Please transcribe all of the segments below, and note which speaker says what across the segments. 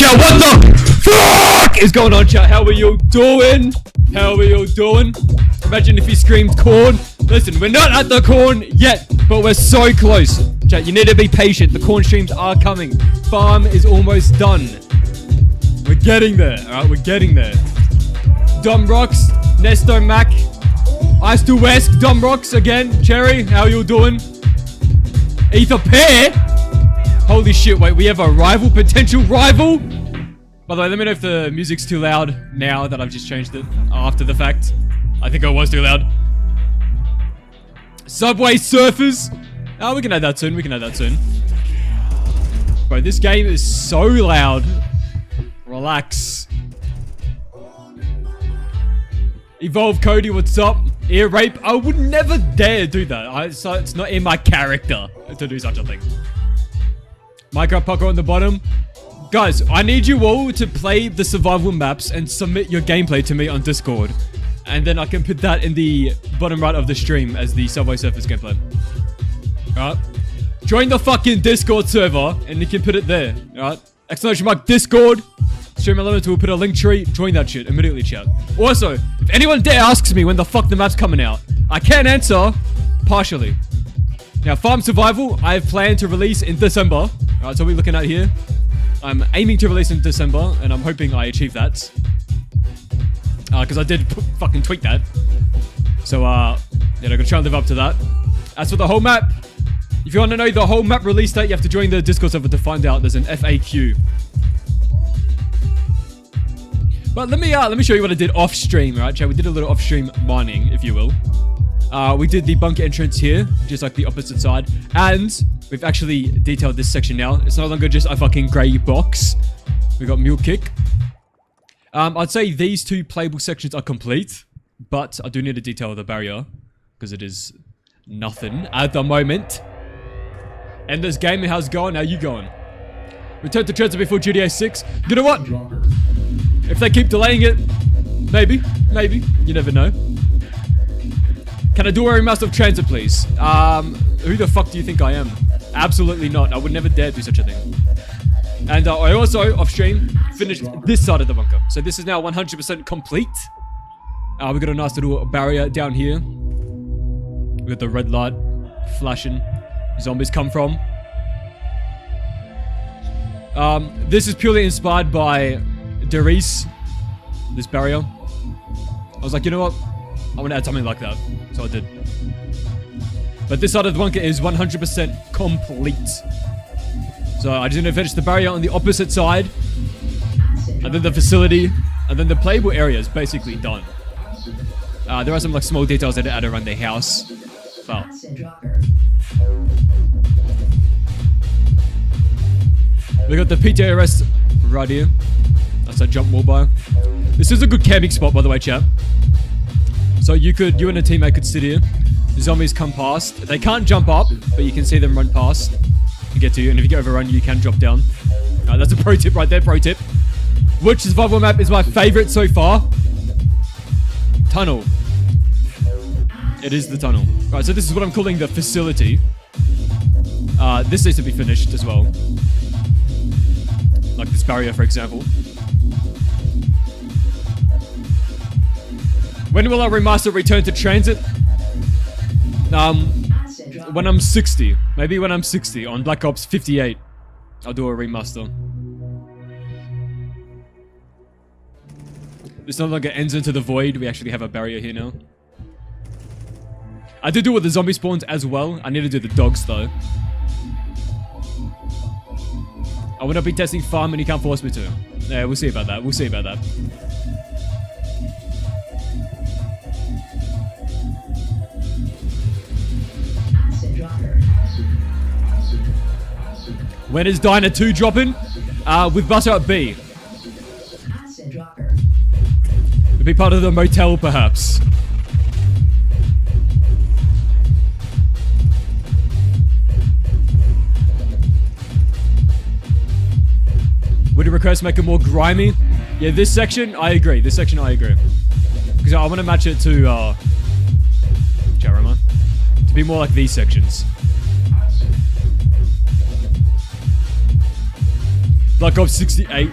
Speaker 1: Chat, what the fuck is going on, chat? How are you doing? How are you doing? Imagine if he screamed corn. Listen, we're not at the corn yet, but we're so close. Chat, you need to be patient. The corn streams are coming. Farm is almost done. We're getting there, alright? We're getting there. Dumb Rocks, Nesto Mac, Ice to West, Dumb Rocks again. Cherry, how you doing? Ether Pair? Holy shit, wait, we have a rival, potential rival? By the way, let me know if the music's too loud now that I've just changed it after the fact. I think it was too loud. Subway Surfers. Oh, we can add that soon, we can add that soon. Bro, this game is so loud. Relax. Evolve Cody, what's up? Earrape. I would never dare do that. So it's not in my character to do such a thing. Minecraft Pucker on the bottom. Guys, I need you all to play the survival maps and submit your gameplay to me on Discord. And then I can put that in the bottom right of the stream as the Subway Surfers gameplay. Alright. Join the fucking Discord server and you can put it there. Alright. Exclamation mark Discord. Stream Element will put a link tree. Join that shit immediately, chat. Also, if anyone dare asks me when the fuck the map's coming out, I can answer partially. Now, Farm Survival, I have planned to release in December. Alright, so what we're looking at here. I'm aiming to release in December, and I'm hoping I achieve that. Because I did fucking tweet that. So, yeah, I'm gonna try and live up to that. As for the whole map, if you want to know the whole map release date, you have to join the Discord server to find out. There's an FAQ. But let me show you what I did off stream, right? Chat, we did a little off stream mining, if you will. We did the bunker entrance here, just like the opposite side. And we've actually detailed this section now. It's no longer just a fucking grey box. We got mule kick. I'd say these two playable sections are complete. But I do need to detail the barrier. Because it is nothing at the moment. And this game, how's it going? How you going? Return to TranZit before GTA 6. You know what? If they keep delaying it, maybe. You never know. Can I do a remaster of TranZit, please? Who the fuck do you think I am? Absolutely not. I would never dare do such a thing. And I also, off stream, finished this side of the bunker. So this is now 100% complete. We got a nice little barrier down here. We got the red light flashing. Zombies come from. This is purely inspired by 𝗧𝗰𝗏, this barrier. I was like, you know what? I want to add something like that. So I did. But this side of the bunker is 100% complete. So I just need to finish the barrier on the opposite side. And then the facility. And then the playable area is basically done. There are some like small details that I add around the house. Well. We got the PTRS right here. That's a jump wall by. This is a good camping spot, by the way, chat. So you and a teammate could sit here. The zombies come past. They can't jump up, but you can see them run past to get to you. And if you get overrun, you can drop down. That's a pro tip right there, pro tip. Which survival map is my favorite so far? Tunnel. It is the tunnel. Right, so this is what I'm calling the facility. This needs to be finished as well. Like this barrier, for example. When will I remaster Return to TranZit? When I'm 60. Maybe when I'm 60 on Black Ops 58. I'll do a remaster. This no longer ends into the void. We actually have a barrier here now. I did do with the zombie spawns as well. I need to do the dogs though. I will not be testing farm and you can't force me to. Yeah, we'll see about that. We'll see about that. When is Diner 2 dropping? With butter at B. It'll be part of the motel, perhaps. Would you request make it more grimy? Yeah, this section, I agree. This section, I agree. Because I want to match it to, Jeremiah. To be more like these sections. Black Ops 68.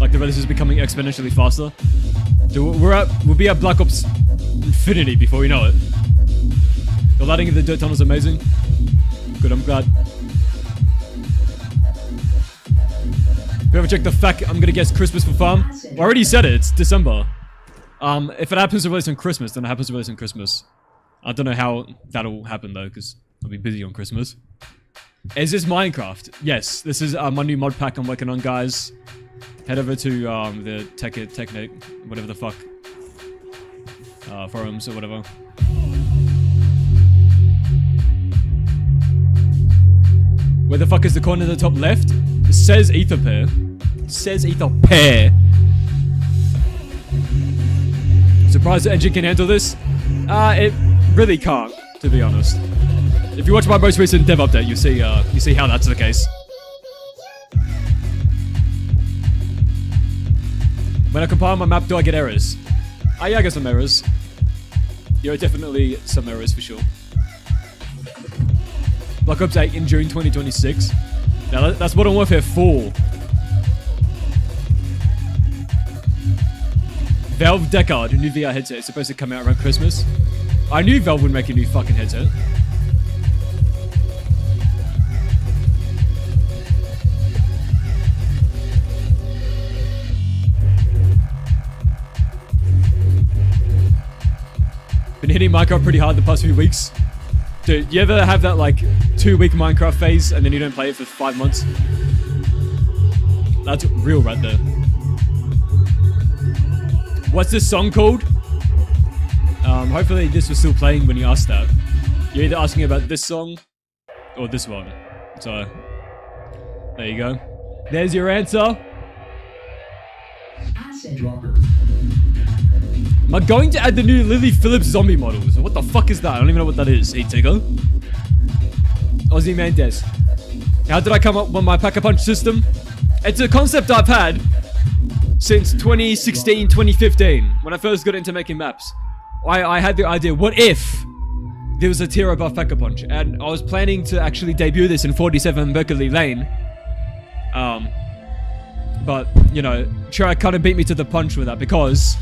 Speaker 1: Like the rest is becoming exponentially faster. Dude, we'll be at Black Ops Infinity before we know it. The lighting of the dirt tunnel is amazing. Good, I'm glad. Whoever checked the fact, I'm gonna guess Christmas for farm. I already said it, it's December. If it happens to release on Christmas, then it happens to release on Christmas. I don't know how that'll happen though, because I'll be busy on Christmas. Is this Minecraft? Yes, this is my new mod pack I'm working on, guys. Head over to the Technic, whatever the fuck, forums or whatever. Where the fuck is the corner at the top left? It says 𝗧𝗰𝗏. It says 𝗧𝗰𝗏. Surprised the engine can handle this? It really can't, to be honest. If you watch my most recent dev update, you see how that's the case. When I compile my map, do I get errors? Yeah, I get some errors. There are definitely some errors for sure. Black Ops 8 in June 2026. Now that's Modern Warfare 4. Valve Deckard, a new VR headset, is supposed to come out around Christmas. I knew Valve would make a new fucking headset. Been hitting Minecraft pretty hard the past few weeks. Dude, you ever have that like 2-week Minecraft phase and then you don't play it for 5 months? That's real right there. What's this song called? Hopefully this was still playing when you asked that. You're either asking about this song or this one. So, there you go. There's your answer. Am I going to add the new Lily Phillips zombie models? What the fuck is that? I don't even know what that is. Hey, Tigger. Ozzy Mendez. How did I come up with my Pack-a-Punch system? It's a concept I've had since 2016, 2015, when I first got into making maps. I had the idea, what if there was a tier above Pack-a-Punch? And I was planning to actually debut this in 47 Berkerly Lane. But, you know, Treyarch kind of beat me to the punch with that because,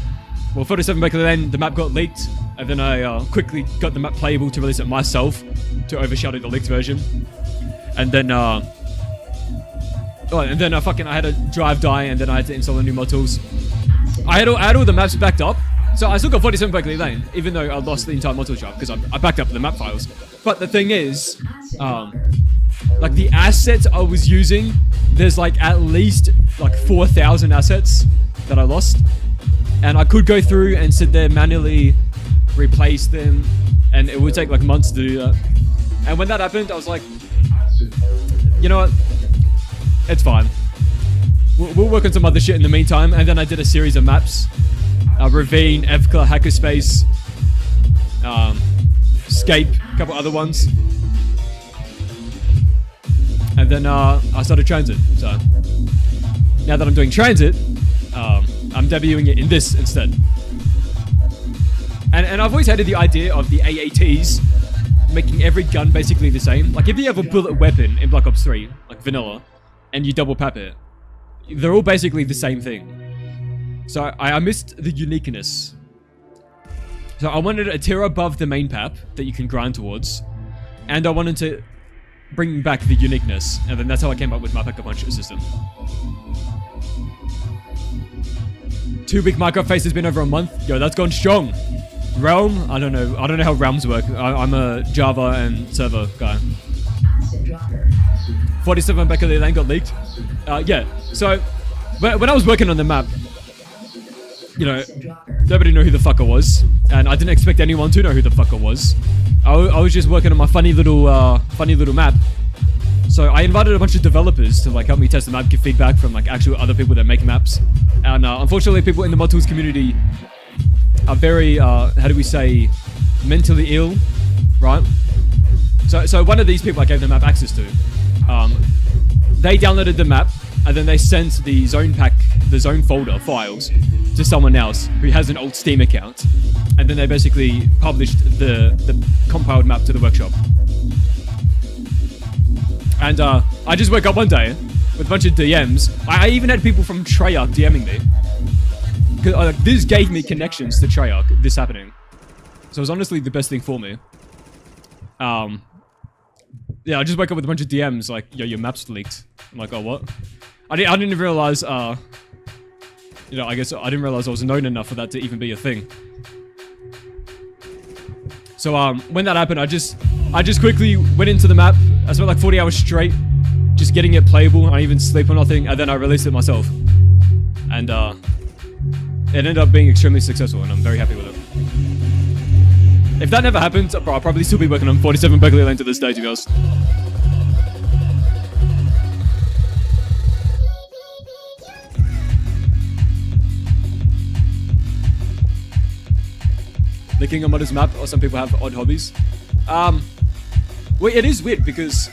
Speaker 1: well, 47 Berkerly Lane, the map got leaked, and then I quickly got the map playable to release it myself to overshadow the leaked version. And then, I had to drive die, and then I had to install the new mod tools. I had all the maps backed up, so I still got 47 Berkerly Lane, even though I lost the entire mod tool drive because I backed up the map files. But the thing is, like the assets I was using, there's like at least like 4,000 assets that I lost, and I could go through and sit there manually replace them, and it would take like months to do that. And when that happened, I was like, you know what? It's fine. We'll work on some other shit in the meantime. And then I did a series of maps. Ravine, Evka, Hackerspace, Scape, a couple other ones. And then I started TranZit. So now that I'm doing TranZit, I'm debuting it in this instead. And I've always hated the idea of the AATs making every gun basically the same. Like if you have a bullet weapon in Black Ops 3, like vanilla, and you double pap it, they're all basically the same thing. So I missed the uniqueness. So I wanted a tier above the main pap that you can grind towards, and I wanted to bring back the uniqueness, and then that's how I came up with my Pack-a-Punch system. 2 week Minecraft phase has been over a month. Yo, that's gone strong. Realm? I don't know how realms work. I'm a Java and server guy. 47 Berkerly Lane got leaked. Yeah, so when I was working on the map, you know, nobody knew who the fuck I was, and I didn't expect anyone to know who the fuck I was. I was just working on my funny little map. So I invited a bunch of developers to like help me test the map, give feedback from like actual other people that make maps. And unfortunately, people in the mod tools community are very, how do we say, mentally ill, right? So one of these people I gave the map access to, they downloaded the map, and then they sent the zone pack, the zone folder files to someone else who has an old Steam account. And then they basically published the compiled map to the workshop. And I just woke up one day with a bunch of DMs. I even had people from Treyarch DMing me. This gave me connections to Treyarch, this happening. So it was honestly the best thing for me. Yeah, I just woke up with a bunch of DMs like, yo, your map's leaked. I'm like, oh, what? I didn't realize, you know, I guess I didn't realize I was known enough for that to even be a thing. So, when that happened, I just quickly went into the map. I spent like 40 hours straight just getting it playable. I didn't even sleep or nothing, and then I released it myself. And, it ended up being extremely successful, and I'm very happy with it. If that never happened, I'll probably still be working on 47 Berkerly Lane to this day, to be honest. Licking a modder's map, or some people have odd hobbies. Well, it is weird because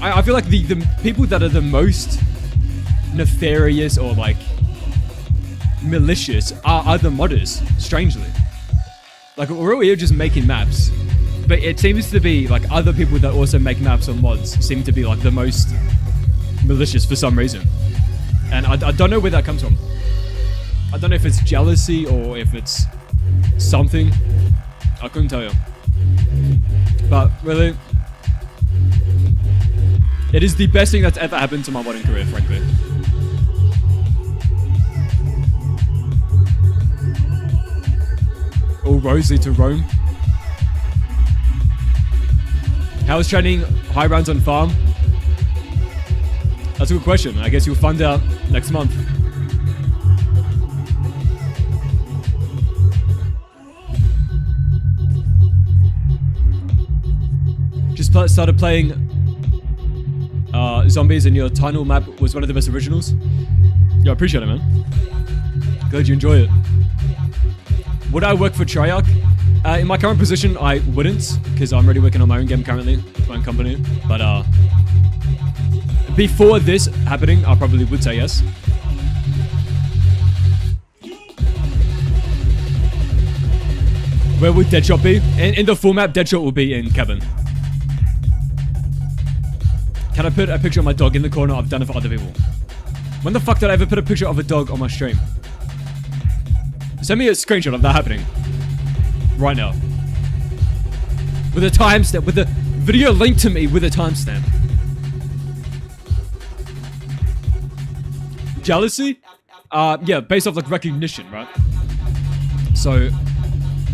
Speaker 1: I feel like the people that are the most nefarious or like malicious are the modders, strangely. Like, we're all here just making maps, but it seems to be like other people that also make maps or mods seem to be like the most malicious for some reason. And I don't know where that comes from. I don't know if it's jealousy or if it's something. I couldn't tell you. But really, it is the best thing that's ever happened to my modding career, frankly. All roads lead to Rome. How is training high rounds on farm? That's a good question. I guess you'll find out next month. started playing zombies and your tunnel map was one of the best originals. Yeah, I appreciate it, man. Glad you enjoy it. Would I work for Treyarch? In my current position, I wouldn't, because I'm already working on my own game currently, with my own company. But before this happening, I probably would say yes. Where would Deadshot be? In the full map, Deadshot will be in cabin. Can I put a picture of my dog in the corner? I've done it for other people. When the fuck did I ever put a picture of a dog on my stream? Send me a screenshot of that happening. Right now. With a timestamp. With a video linked to me with a timestamp. Jealousy? Yeah, based off like recognition, right? So,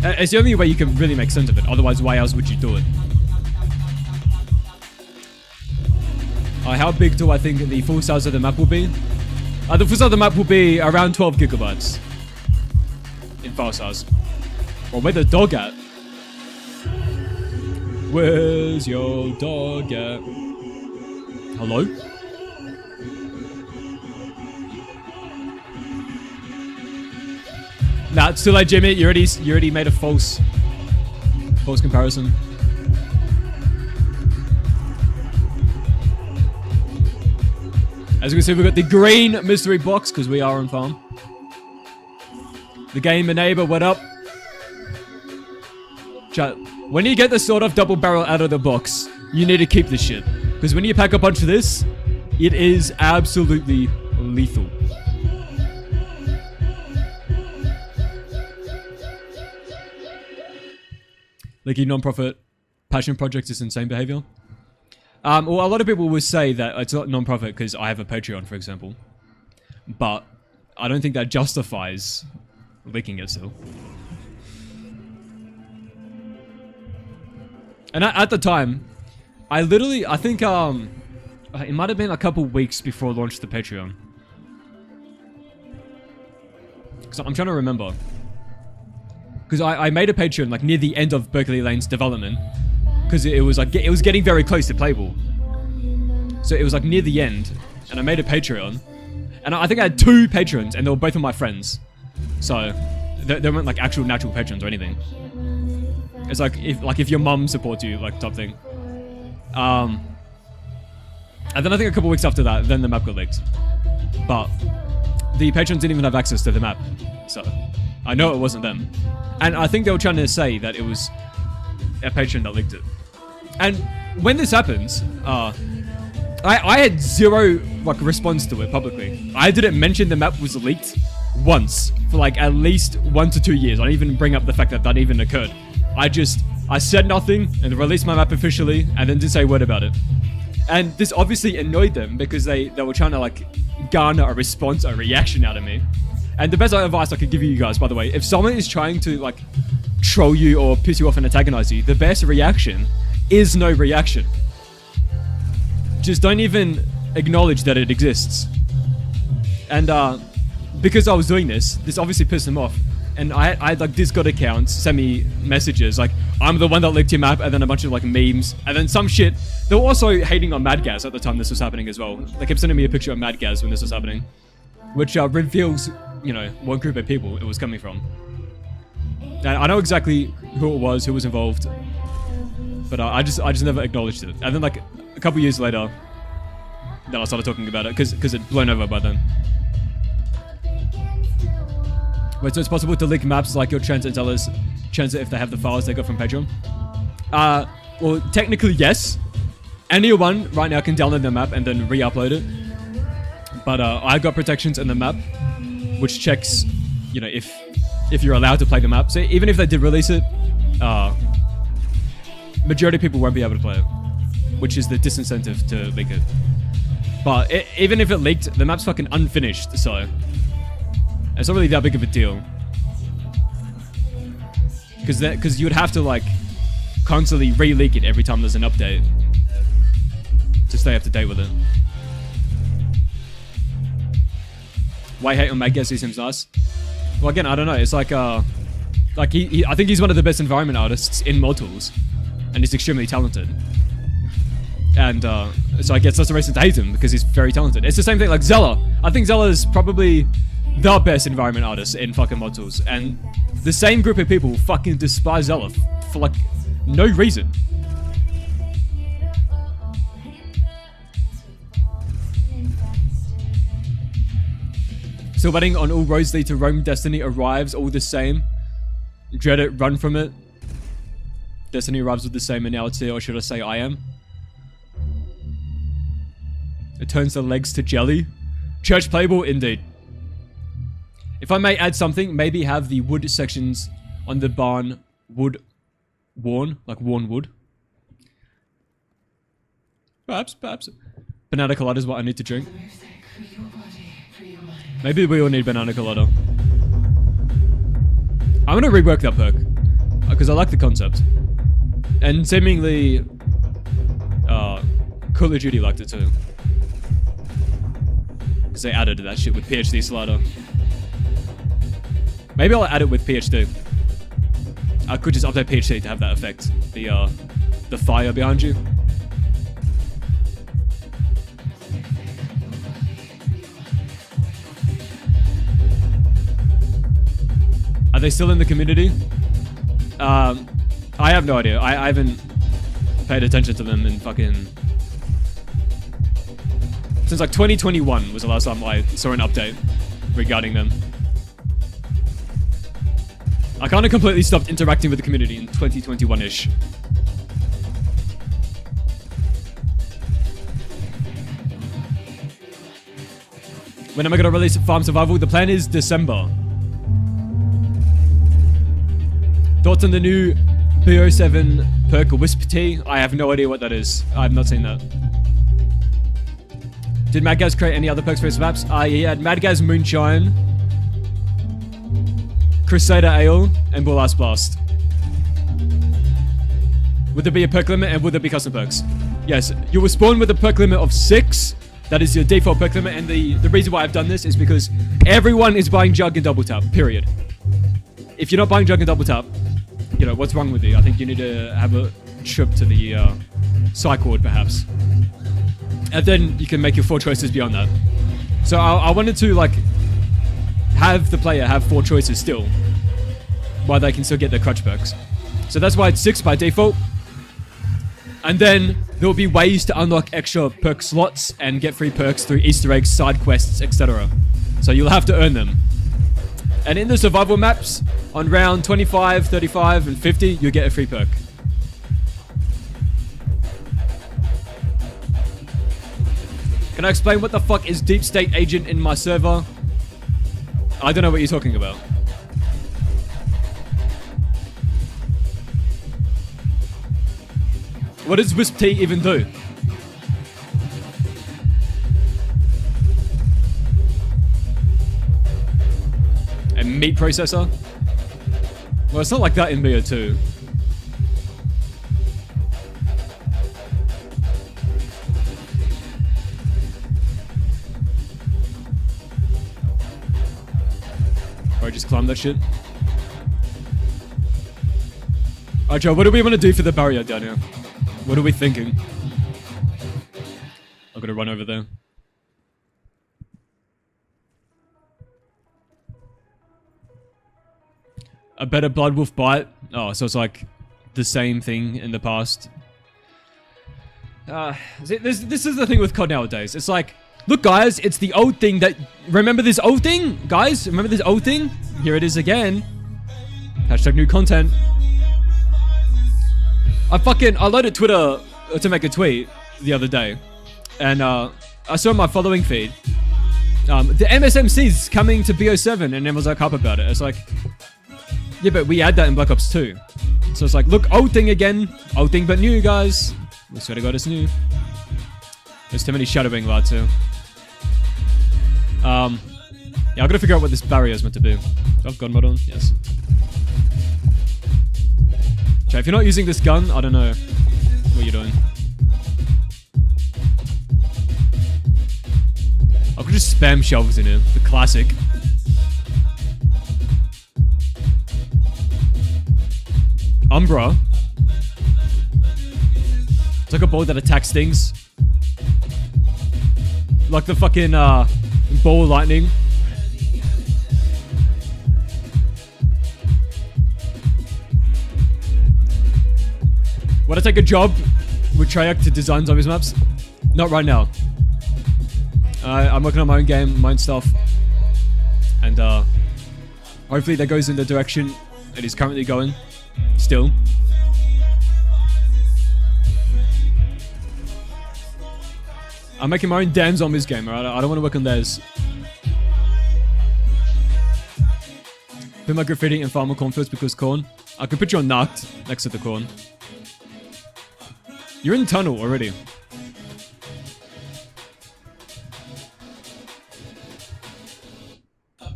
Speaker 1: it's the only way you can really make sense of it. Otherwise, why else would you do it? How big do I think the full size of the map will be? The full size of the map will be around 12 gigabytes. In file size. Well, where's the dog at? Where's your dog at? Hello? Nah, it's too late, Jimmy. You already made a false comparison. As you can see, we've got the green mystery box because we are on farm. The gamer neighbor, what up? Chat. When you get the sort of double barrel out of the box, you need to keep this shit. Because when you pack a bunch of this, it is absolutely lethal. Like non-profit passion projects is insane behavior. Well, a lot of people will say that it's not non-profit because I have a Patreon, for example. But I don't think that justifies leaking it still. And at the time, I think it might have been a couple weeks before I launched the Patreon. Because I'm trying to remember. Because I made a Patreon like near the end of Berkerly Lane's development. Because it was getting very close to playable. So it was like near the end. And I made a Patreon. And I think I had 2 patrons and they were both of my friends. So they weren't like actual natural patrons or anything. It's like if your mum supports you, like type thing. And then I think a couple weeks after that, then the map got leaked. But the patrons didn't even have access to the map. So I know it wasn't them. And I think they were trying to say that it was a patron that leaked it. And when this happens, I had zero like response to it publicly. I didn't mention the map was leaked once for like at least 1 to 2 years. I didn't even bring up the fact that that even occurred. I said nothing and released my map officially and then didn't say a word about it. And this obviously annoyed them because they were trying to like garner a response, a reaction out of me. And the best advice I could give you guys, by the way, if someone is trying to like troll you or piss you off and antagonize you, the best reaction is no reaction. Just don't even acknowledge that it exists. And because I was doing this obviously pissed them off. And I had like Discord accounts send me messages like, I'm the one that leaked your map, and then a bunch of like memes, and then some shit. They were also hating on MadGaz at the time this was happening as well. They kept sending me a picture of MadGaz when this was happening. Which reveals, you know, what group of people it was coming from. And I know exactly who it was, who was involved. But I just never acknowledged it. And then like a couple years later, then I started talking about it because it'd blown over by then. Wait, so it's possible to leak maps like your TranZit sellers, TranZit if they have the files they got from Patreon? Well, technically yes. Anyone right now can download the map and then re-upload it. But I got protections in the map, which checks, you know, if you're allowed to play the map. So even if they did release it, majority of people won't be able to play it, which is the disincentive to leak it. But even if it leaked, the map's fucking unfinished, so it's not really that big of a deal. Because you would have to like constantly re-leak it every time there's an update to stay up to date with it. Why hate on MadGaz? He seems nice. Well, again, I don't know. It's like I think he's one of the best environment artists in mod tools, and he's extremely talented. And so I guess that's the reason to hate him, because he's very talented. It's the same thing like 𝗧𝗏. I think 𝗧𝗏 is probably the best environment artist in fucking mod tools. And the same group of people fucking despise 𝗧𝗏 for like no reason. Still waiting on all roads lead to Rome. Destiny arrives all the same. Dread it, run from it. Destiny arrives with the same, and now it's here, or should I say I am? It turns the legs to jelly. Church playable, indeed. If I may add something, maybe have the wood sections on the barn wood worn, like worn wood. Perhaps. Banana colada is what I need to drink. Maybe we all need banana colada. I'm gonna rework that perk, because I like the concept. And seemingly, Call of Duty liked it too. Because they added that shit with PhD slider. Maybe I'll add it with PhD. I could just update PhD to have that effect. The fire behind you. Are they still in the community? I have no idea. I haven't paid attention to them in fucking... Since like 2021 was the last time I saw an update regarding them. I kind of completely stopped interacting with the community in 2021-ish. When am I going to release Farm Survival? The plan is December. Thoughts on the new 𝗬𝗰𝗶 𝗧𝗰𝗶? I have no idea what that is. I have not seen that. Did Madgaz create any other perks for his maps? He had Madgaz Moonshine, Crusader Ale, and Bull Ass Blast. Would there be a perk limit, and would there be custom perks? Yes, you will spawn with a perk limit of 6. That is your default perk limit, and the reason why I've done this is because everyone is buying Jug and Double Tap, period. If you're not buying Jug and Double Tap, you know, what's wrong with you? I think you need to have a trip to the psych ward, perhaps. And then you can make your 4 choices beyond that. So I wanted to, like, have the player have 4 choices still, while they can still get their crutch perks. So that's why it's 6 by default. And then there will be ways to unlock extra perk slots and get free perks through Easter eggs, side quests, etc. So you'll have to earn them. And in the survival maps, on round 25, 35, and 50, you get a free perk. Can I explain what the fuck is Deep State Agent in my server? I don't know what you're talking about. What does 𝗧𝗰𝗶 even do? A meat processor? Well, it's not like that in BO2. Or just climb that shit. Alright, Joe, what do we want to do for the barrier down here? What are we thinking? I'm gonna run over there. A better blood wolf bite. Oh, so it's like the same thing in the past. This is the thing with COD nowadays. It's like, look guys, it's the old thing that... Remember this old thing? Guys, remember this old thing? Here it is again. Hashtag new content. I loaded Twitter to make a tweet the other day. And I saw my following feed. The MSMC's coming to BO7 and everyone was like hype about it. It's like... Yeah, but we had that in Black Ops 2. So it's like, look, old thing again. Old thing but new, guys. We swear to God it's new. There's too many shadowing lads too. Yeah, I've got to figure out what this barrier is meant to be. Do I have gun mod on? Yes. Okay, if you're not using this gun, I don't know what you're doing. I could just spam shelves in here. The classic. Umbra. It's like a ball that attacks things. Like the fucking ball lightning. Would I take a job with Treyarch to design zombies maps? Not right now. I'm working on my own game, my own stuff. And hopefully that goes in the direction it is currently going. Still. I'm making my own damn zombies game, alright? I don't want to work on theirs. Put my graffiti in farmer cornfields because corn. I could put you on Nacht next to the corn. You're in the tunnel already. Can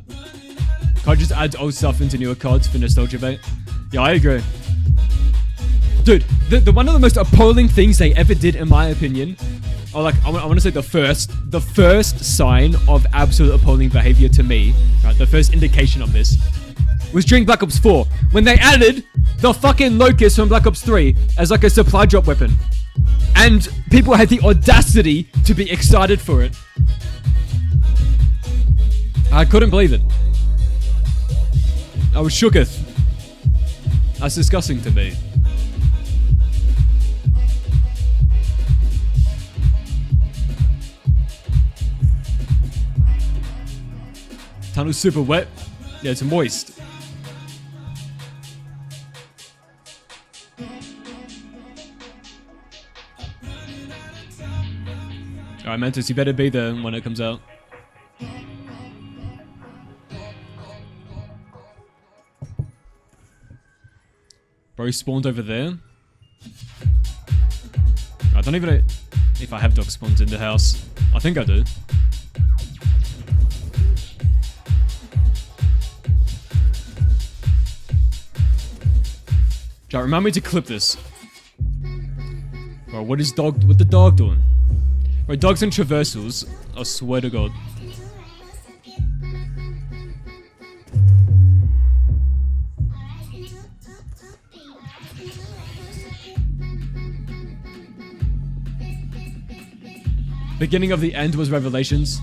Speaker 1: I just add old stuff into newer cards for nostalgia bait? Yeah, I agree. Dude, the one of the most appalling things they ever did, in my opinion, or like, I want to say the first sign of absolute appalling behavior to me, right, the first indication of this, was during Black Ops 4, when they added the fucking Locust from Black Ops 3 as like a supply drop weapon. And people had the audacity to be excited for it. I couldn't believe it. I was shooketh. That's disgusting to me. Tunnel's super wet. Yeah, it's moist. Alright, Mantis, you better be there when it comes out. Bro spawned over there. I don't even know if I have dog spawns in the house. I think I do. Jack, remind me to clip this. Bro, what the dog doing? Bro, dogs and traversals, I swear to God. Beginning of the end was Revelations.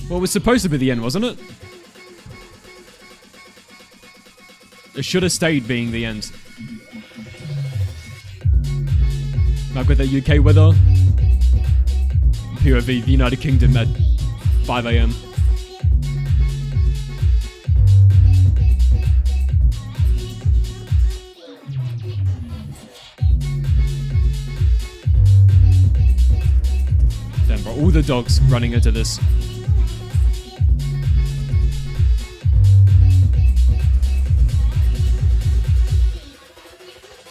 Speaker 1: Well, it was supposed to be the end, wasn't it? It should have stayed being the end. I've got the UK weather. POV, the United Kingdom at 5 AM. Damn, bro, all the dogs running into this.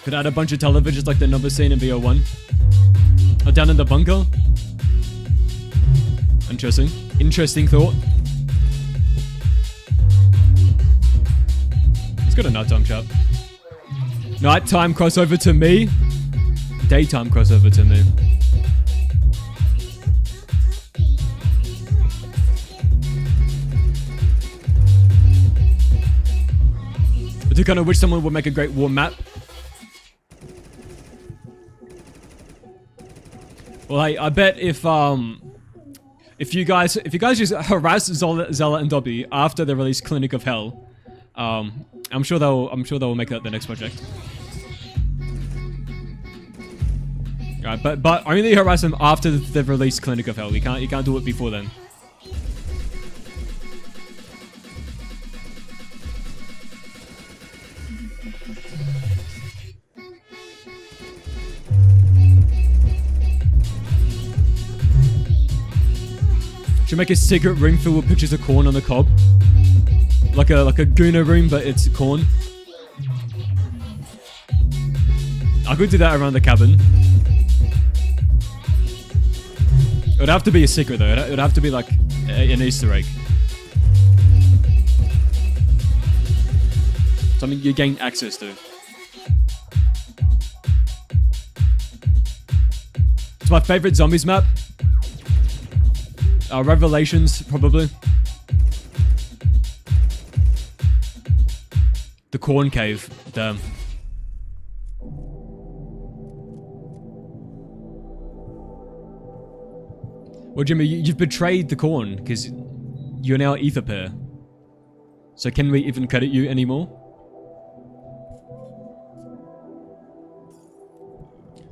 Speaker 1: Could add a bunch of televisions like the number scene in BO1. Oh, down in the bunker. Interesting. Interesting thought. Let's go to nighttime chat. Nighttime crossover to me. Daytime crossover to me. I do kind of wish someone would make a great war map. Well, hey, I bet if you guys just harass Zella and Dobby after they release Clinic of Hell, I'm sure they'll make that the next project. Right, but only harass them after they've released Clinic of Hell. You can't do it before then. Should make a secret room filled with pictures of corn on the cob. Like a Guna room, but it's corn. I could do that around the cabin. It would have to be a secret though. It would have to be like an Easter egg. Something you gain access to. It's my favorite zombies map. Revelations, probably. The corn cave, damn. Well, Jimmy, you've betrayed the corn, because you're now Aether pair. So can we even credit you anymore?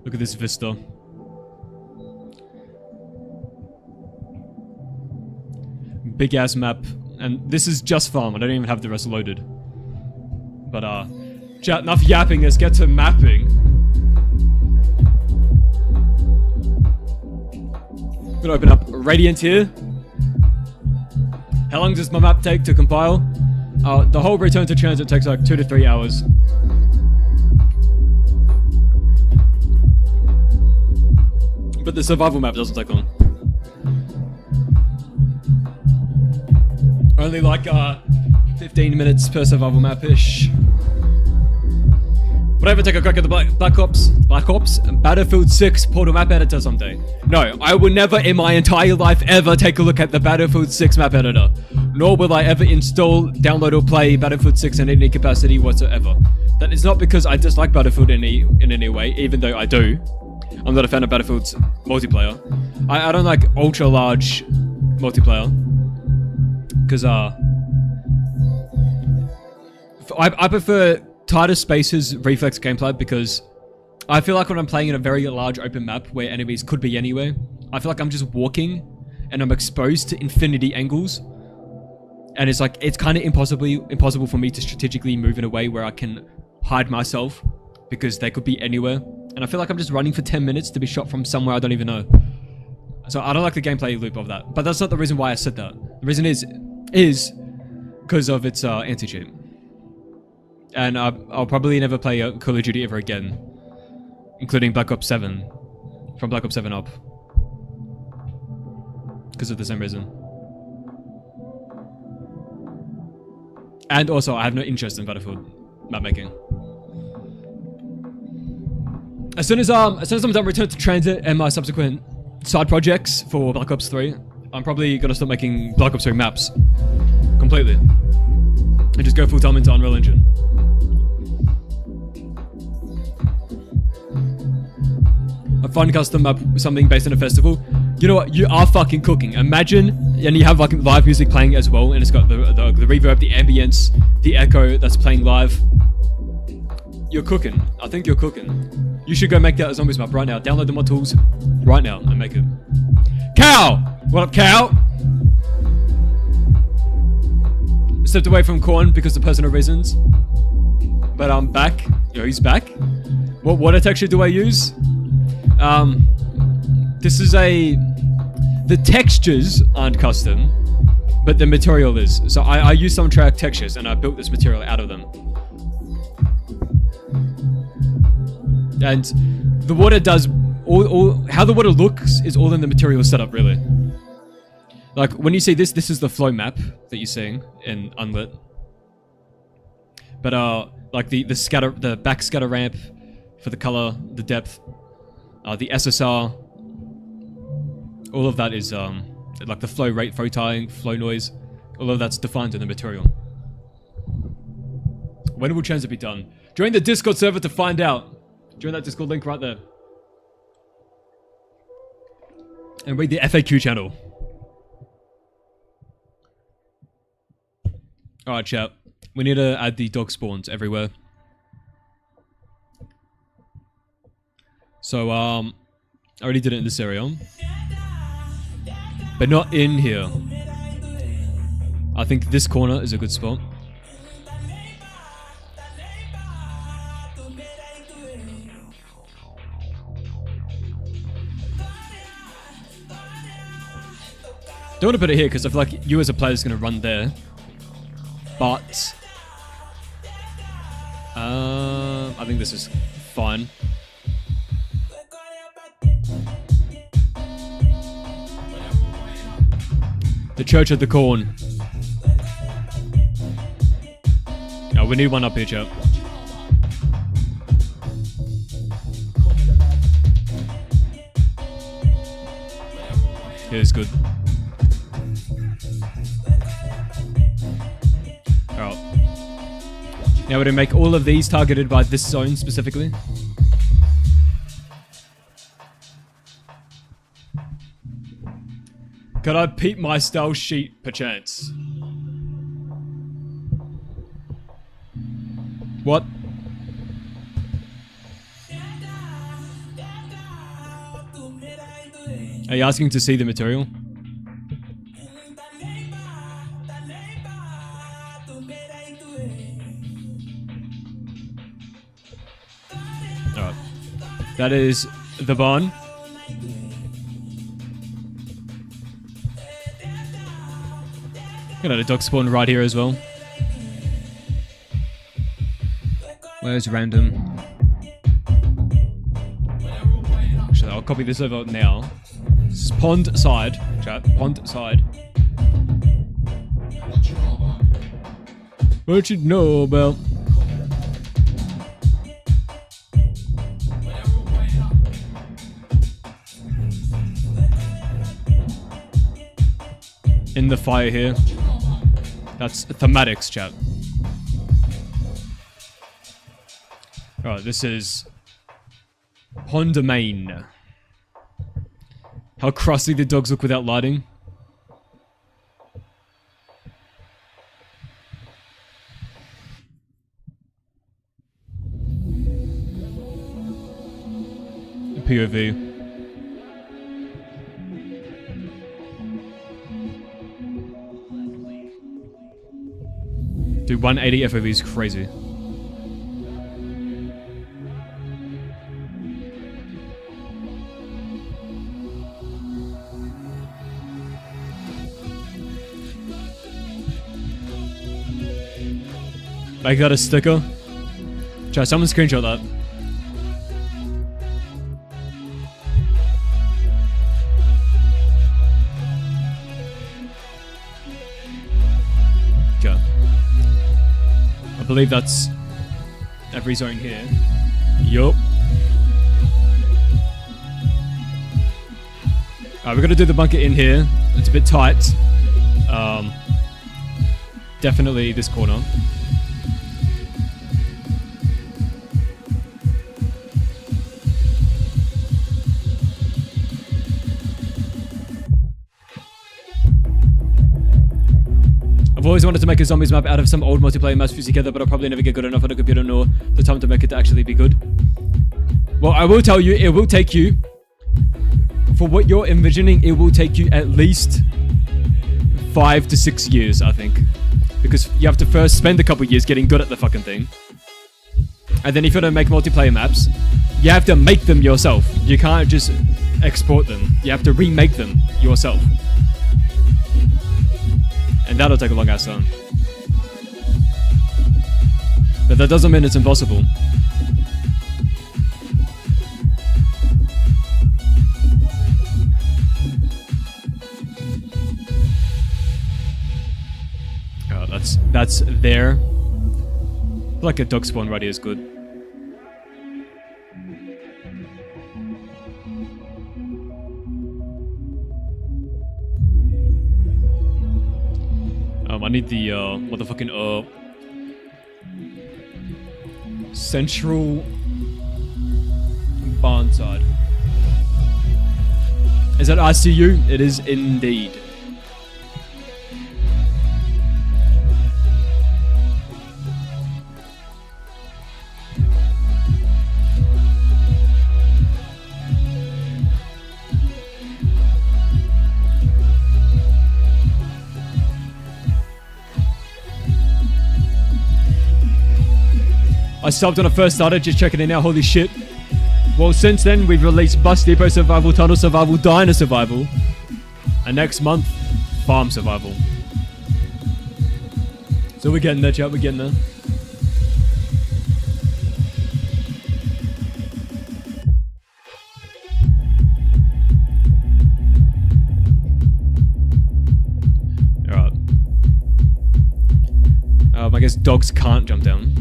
Speaker 1: Look at this vista. Big ass map. And this is just farm. I don't even have the rest loaded. But, chat, enough yapping. Let's get to mapping. I'm gonna open up Radiant here. How long does my map take to compile? The whole return to TranZit takes like 2 to 3 hours. But the survival map doesn't take long. Only like 15 minutes per survival map-ish. Would I ever take a crack at the Black Ops Battlefield 6 portal map editor someday? No, I will never in my entire life ever take a look at the Battlefield 6 map editor. Nor will I ever install, download or play Battlefield 6 in any capacity whatsoever. That is not because I dislike Battlefield in any way, even though I do. I'm not a fan of Battlefield's multiplayer. I don't like ultra large multiplayer. Because I prefer tighter spaces reflex gameplay, because I feel like when I'm playing in a very large open map where enemies could be anywhere, I feel like I'm just walking and I'm exposed to infinity angles, and it's like it's kind of impossible for me to strategically move in a way where I can hide myself, because they could be anywhere, and I feel like I'm just running for 10 minutes to be shot from somewhere I don't even know. So I don't like the gameplay loop of that, but that's not the reason why I said that. The reason is because of its anti-cheat. And I'll probably never play Call of Duty ever again, including Black Ops 7, from Black Ops 7 up, because of the same reason. And also, I have no interest in Battlefield mapmaking. As soon as I'm done return to TranZit and my subsequent side projects for Black Ops 3, I'm probably gonna start making Black Ops 3 maps completely, and just go full time into Unreal Engine. A fun custom map, something based on a festival. You know what? You are fucking cooking. Imagine, and you have like live music playing as well, and it's got the reverb, the ambience, the echo that's playing live. You're cooking. I think you're cooking. You should go make that a zombies map right now. Download the mod tools right now and make it. Cow! What up, cow? Stepped away from corn because of personal reasons, but I'm back. Yo, he's back. What water texture do I use? This is the textures aren't custom, but the material is. So I use some track textures and I built this material out of them. And the water does how the water looks is all in the material setup, really. Like when you see this is the flow map that you're seeing in Unlit. But like the back scatter ramp for the color, the depth, the SSR, all of that is like the flow rate, flow tying, flow noise, all of that's defined in the material. When will TranZit be done? Join the Discord server to find out. Join that Discord link right there. And read the FAQ channel. Alright, chat. We need to add the dog spawns everywhere. So, I already did it in this area. But not in here. I think this corner is a good spot. Don't want to put it here because I feel like you as a player is going to run there. But I think this is fine. The Church of the Corn. Oh, we need one up here, chat. Here's good. Alright. Now we're going to make all of these targeted by this zone specifically. Could I peep my style sheet perchance? What? Are you asking to see the material? Alright. That is the barn. Got a dog spawn right here as well. Where's random? Actually, I'll copy this over now. This is pond side, chat. Pond side. What you know about? In the fire here. That's thematics, chat. Alright, this is pond domain. How crusty the dogs look without lighting. POV. Dude, 180 FOV is crazy. Make that a sticker. Try someone screenshot that. Okay. I believe that's every zone here. Yup. Alright, we're gonna do the bunker in here. It's a bit tight. Definitely this corner. I've always wanted to make a zombies map out of some old multiplayer maps fused together, but I'll probably never get good enough on a computer nor the time to make it to actually be good. Well, I will tell you, it will take you, for what you're envisioning, it will take you at least 5 to 6 years, I think. Because you have to first spend a couple years getting good at the fucking thing. And then if you're gonna make multiplayer maps, you have to make them yourself. You can't just export them. You have to remake them yourself. And that'll take a long ass time. But that doesn't mean it's impossible. Oh, that's there. I feel like a dog spawn right here is good. I need the, motherfucking, central barn side. Is that ICU? It is indeed. I subbed when I first started, just checking it out, holy shit. Well, since then, we've released Bus Depot Survival, Tunnel Survival, Diner Survival. And next month, Farm Survival. So we're getting there, chat, we're getting there. Alright. I guess dogs can't jump down.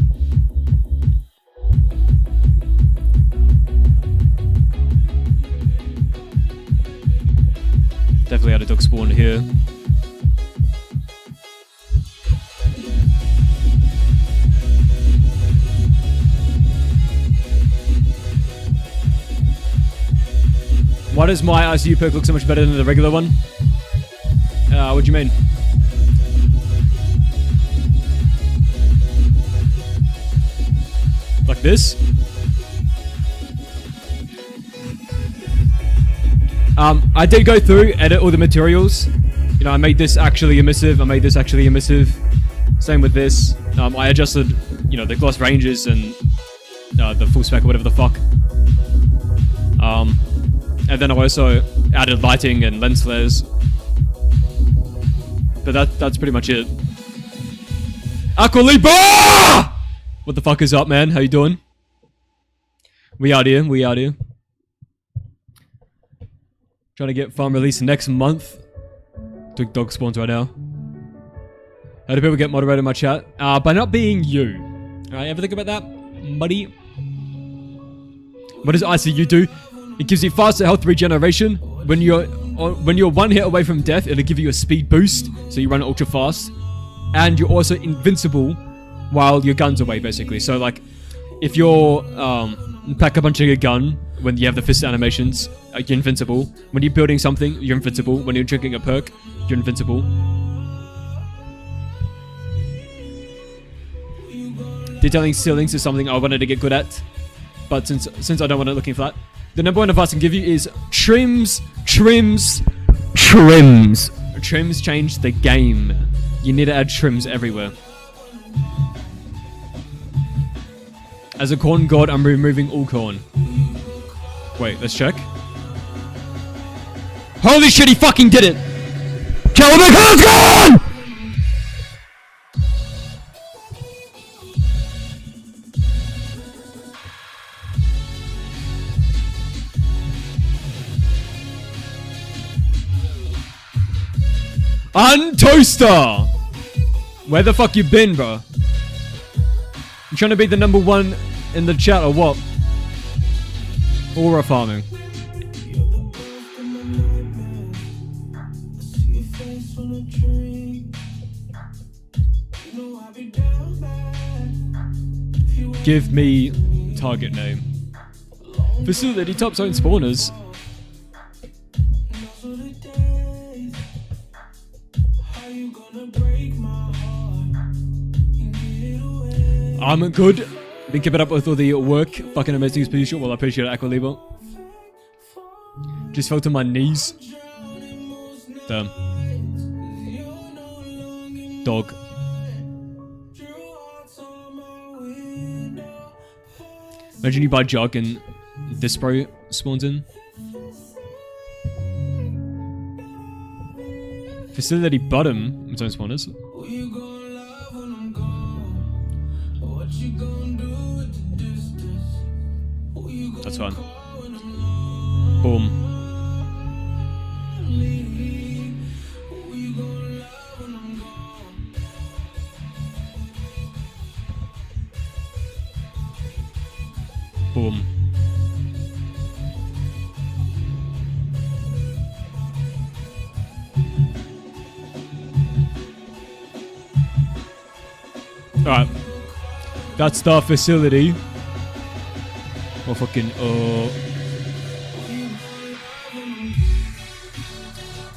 Speaker 1: Definitely had a dog spawn here. Why does my ICU perk look so much better than the regular one? What do you mean? Like this? I did go through, edit all the materials. You know, I made this actually emissive, I made this actually emissive. Same with this. I adjusted, you know, the gloss ranges and the full spec or whatever the fuck. And then I also added lighting and lens flares. But that's pretty much it. Aqualiba! What the fuck is up, man? How you doing? We out here, we out here. Trying to get farm released next month. Doing dog spawns right now. How do people get moderated in my chat? By not being you. Alright, ever think about that, buddy? What does ICU do? It gives you faster health regeneration. When you're one hit away from death, it'll give you a speed boost, so you run ultra fast. And you're also invincible while your gun's away, basically. So, like, if you're pack a punch of your gun when you have the fist animations, you're invincible. When you're building something, you're invincible. When you're drinking a perk, you're invincible. Detailing ceilings is something I wanted to get good at, but since I don't want it looking flat, the number one advice I can give you is trims. Trims change the game. You need to add trims everywhere. As a corn god, I'm removing all corn. Wait, let's check. Holy shit, he fucking did it! Kill the corn! Untoaster! Where the fuck you been, bro? You trying to be the number one in the chat or what? Aura farming. Give me target name. Facility top zone spawners. I'm good. Been keeping up with all the work. Fucking amazing as per usual. Well, I appreciate it, Aqualiba. Just fell to my knees. Damn. Dog. Imagine you buy Jug and this bro spawns in. Facility bottom. Its own spawners. That's fine. Boom. Boom. Alright. That's the facility. Oh, fucking,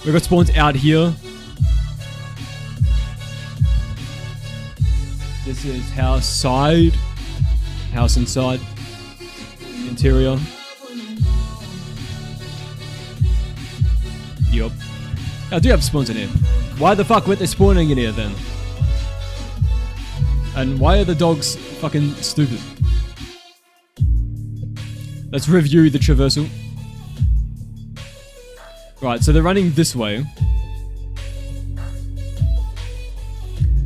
Speaker 1: we got spawns out here. This is house side. House inside. Interior. Yup. I do have spawns in here. Why the fuck weren't they spawning in here then? And why are the dogs fucking stupid? Let's review the traversal. Right, so they're running this way.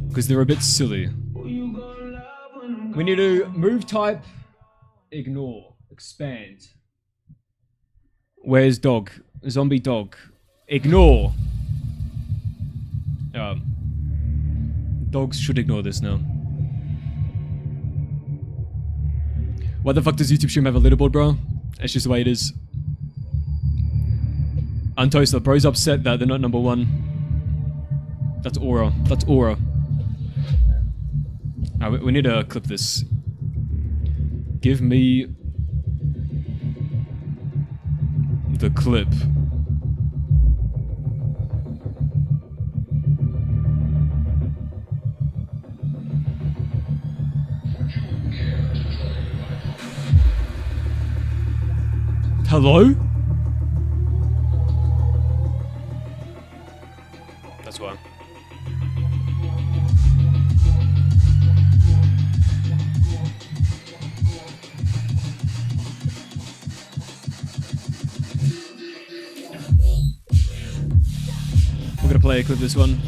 Speaker 1: Because they're a bit silly. We need to move type, ignore, expand. Where's dog? Zombie dog. Ignore. Dogs should ignore this now. Why the fuck does YouTube stream have a leaderboard, bro? It's just the way it is. Untoaster, bro's upset that they're not number one. That's Aura. That's Aura. Alright, we need to clip this. Give me the clip. Hello? That's why. We're gonna play a clip this one.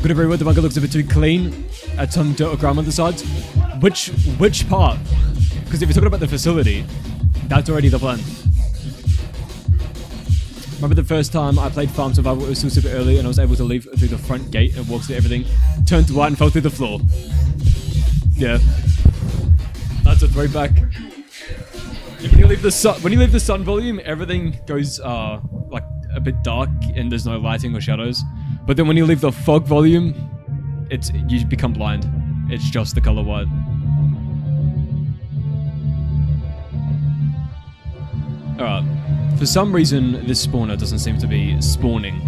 Speaker 1: Could agree with the bunker looks a bit too clean at some dirt or ground on the sides. Which part? Because if you're talking about the facility, that's already the plan. Remember the first time I played Farm Survival, it was still super early and I was able to leave through the front gate and walk through everything, turned right and fell through the floor. Yeah. That's a throwback. When you leave the sun volume, everything goes like a bit dark and there's no lighting or shadows. But then when you leave the fog volume, you become blind. It's just the color white. Alright. For some reason, this spawner doesn't seem to be spawning.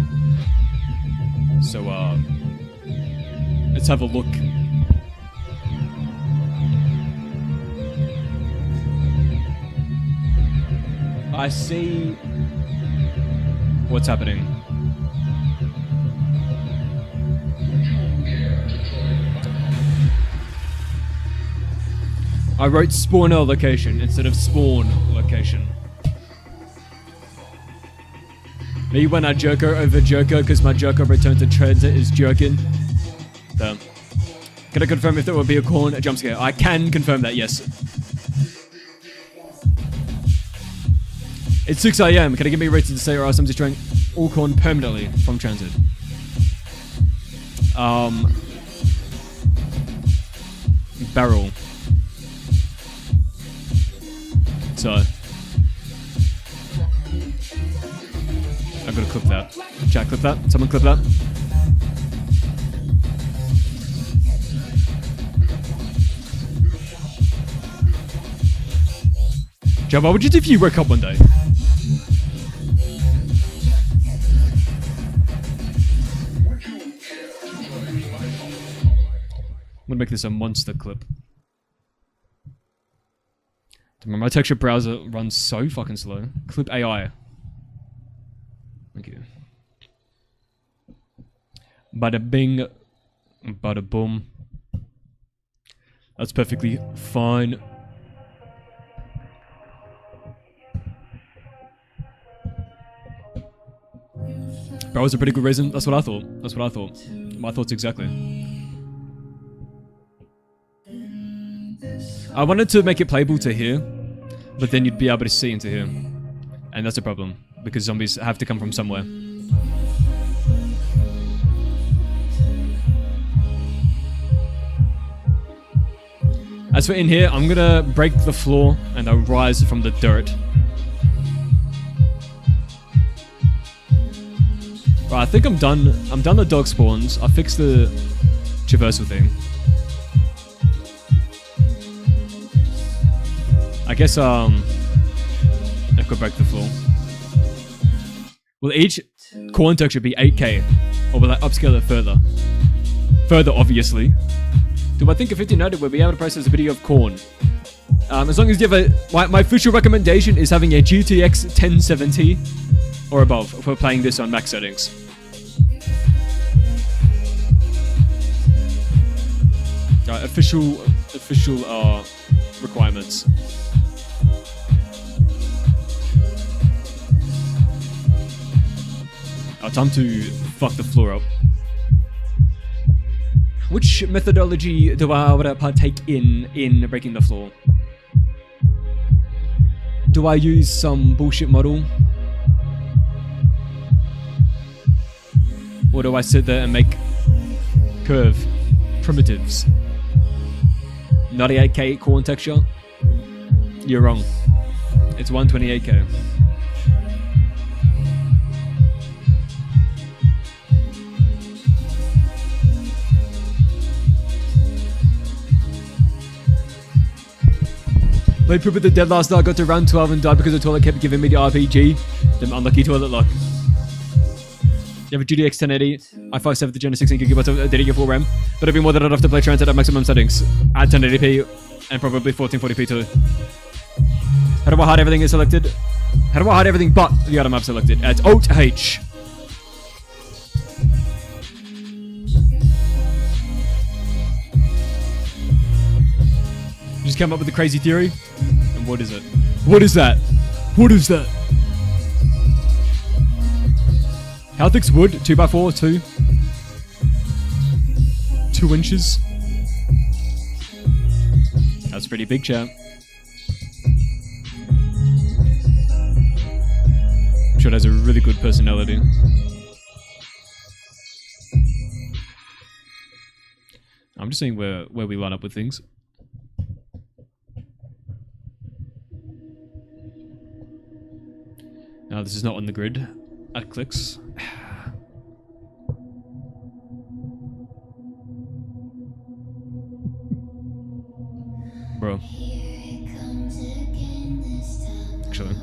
Speaker 1: So, let's have a look. I see what's happening. I wrote spawner location instead of spawn location. Me when I Joker over Joker because my Joker return to TranZit is jerking. Damn. Can I confirm if there will be a corn jump scare? I can confirm that, yes. It's 6 AM. Can I give me a rating to say or else I'm destroying all corn permanently from TranZit? Barrel. So, I've got to clip that. Jack, clip that. Someone clip that. Jack, what would you do if you woke up one day? I'm gonna make this a monster clip. My texture browser runs so fucking slow. Clip AI. Thank you. Bada bing, bada boom. That's perfectly fine. Browser's a pretty good reason. That's what I thought. That's what I thought. My thoughts exactly. I wanted to make it playable to here, but then you'd be able to see into here. And that's a problem, because zombies have to come from somewhere. As for in here, I'm gonna break the floor and I'll rise from the dirt. Right, I think I'm done. I'm done the dog spawns. I fixed the traversal thing. I guess, I could break the floor. Will each corn texture be 8K? Or will I upscale it further? Further, obviously. Do I think a 1590 will be able to process a video of corn? As long as you have a... My official recommendation is having a GTX 1070 or above for playing this on max settings. Official requirements. Time to fuck the floor up. Which methodology do I partake in breaking the floor? Do I use some bullshit model? Or do I sit there and make curve primitives? 98K corn texture? You're wrong. It's 128K. Played poop at the dead last night, got to round 12 and died because the toilet kept giving me the RPG. Them unlucky toilet luck. You have a GTX 1080, i5 7th gen 16GB of DDR4 RAM, but it'd be more than enough to play TranZit at maximum settings at 1080p and probably 1440p too. How do I hide everything is selected? How do I hide everything but the item I've selected? It's Alt H. You just came up with a crazy theory? And what is it? What is that? What is that? How thick's wood? 2x4, 2 inches. That's pretty big, chat. I'm sure it has a really good personality. I'm just seeing where we line up with things. No, this is not on the grid. At clicks. Bro. Actually.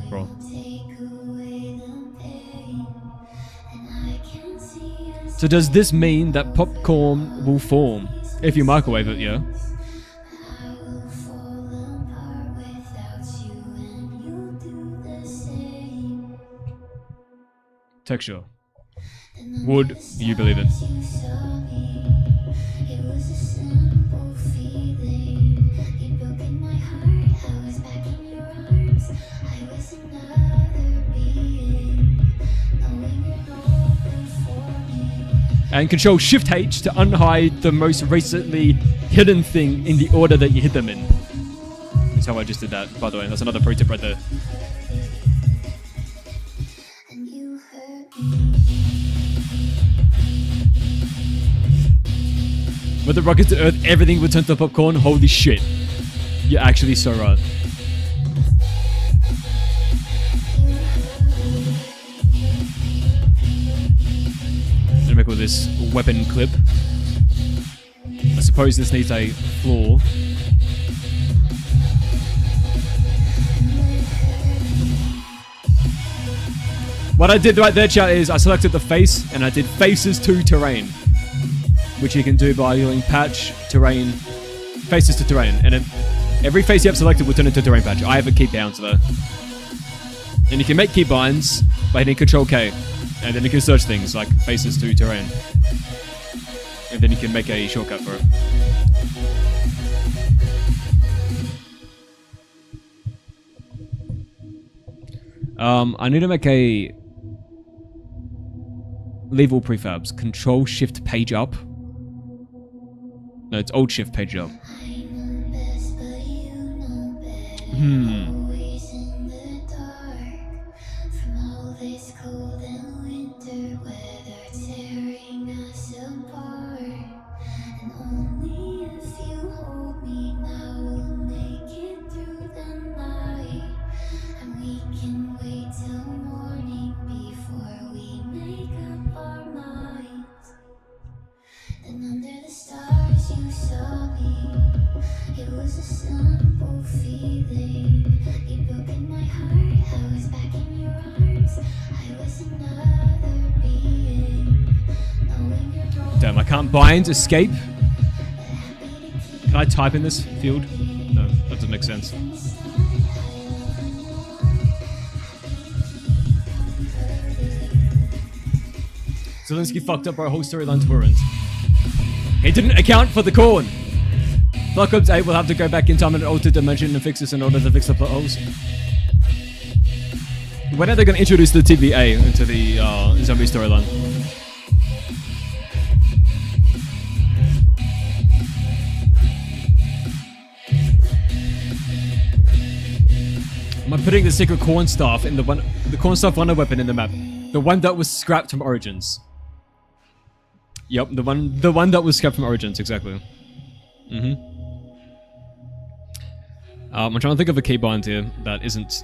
Speaker 1: Bro. So does this mean that popcorn will form if you microwave it, yeah? Texture. Would you believe it? And Control Shift H to unhide the most recently hidden thing in the order that you hit them in. That's how I just did that, by the way. That's another pro tip right there. With the rockets to Earth, everything would turn to popcorn. Holy shit. You're actually so right. I'm gonna make all this weapon clip. I suppose this needs a floor. What I did right there, chat, is I selected the face and I did faces to terrain, which you can do by doing patch, terrain, faces to terrain. And every face you have selected will turn into terrain patch. I have a key bound there. And you can make key binds by hitting Control K. And then you can search things like faces to terrain. And then you can make a shortcut for it. I need to make a leave all prefabs. Control Shift page up. No, it's Alt Shift page up. Damn, I can't bind escape. Can I type in this field? No, that doesn't make sense. Zelensky fucked up our whole storyline to ruins. He didn't account for the corn. Black Ops 8 will have to go back in time in an altered dimension and fix this in order to fix the plot holes. When are they going to introduce the TVA into the zombie storyline? Am I putting the secret corn staff in the corn staff wonder weapon in the map? The one that was scrapped from Origins. Yep, the one that was scrapped from Origins, exactly. I'm trying to think of a keybind here that isn't.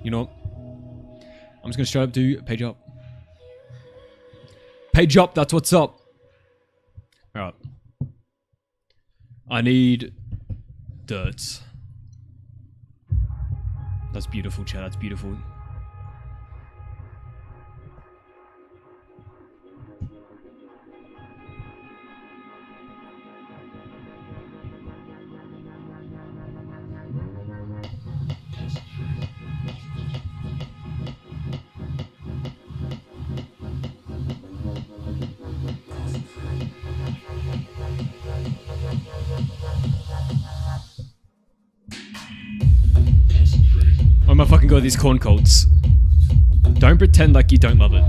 Speaker 1: You know what? I'm just gonna straight up do page up. Page up, that's what's up. Alright. I need dirt. That's beautiful, chat. That's beautiful. Oh my fucking god, these corn colts. Don't pretend like you don't love it.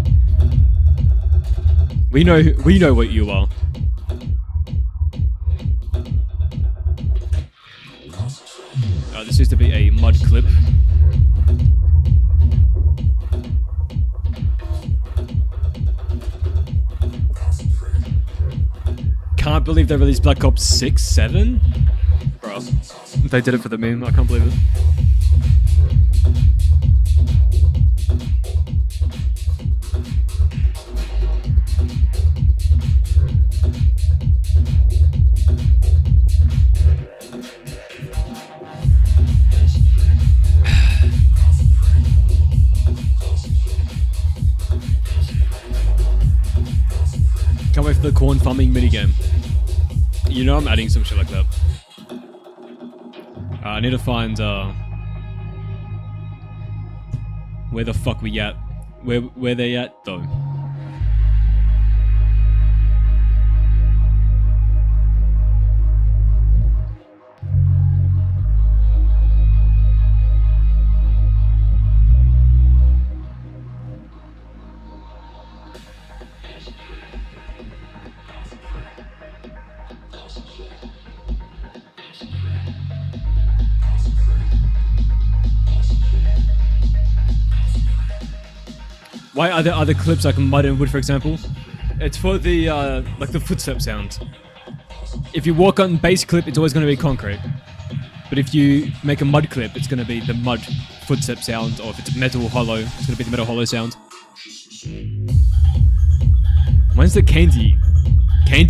Speaker 1: We know what you are. This used to be a mud clip. Can't believe they released Black Ops 6, 7? Bro, they did it for the meme, I can't believe it. Can't wait for the corn farming minigame. You know I'm adding some shit like that. I need to find where the fuck we at? Where they at though? Why are there other clips like mud and wood, for example? It's for the like the footstep sound. If you walk on base clip, it's always going to be concrete. But if you make a mud clip, it's going to be the mud footstep sound, or if it's metal hollow, it's going to be the metal hollow sound. When's the candy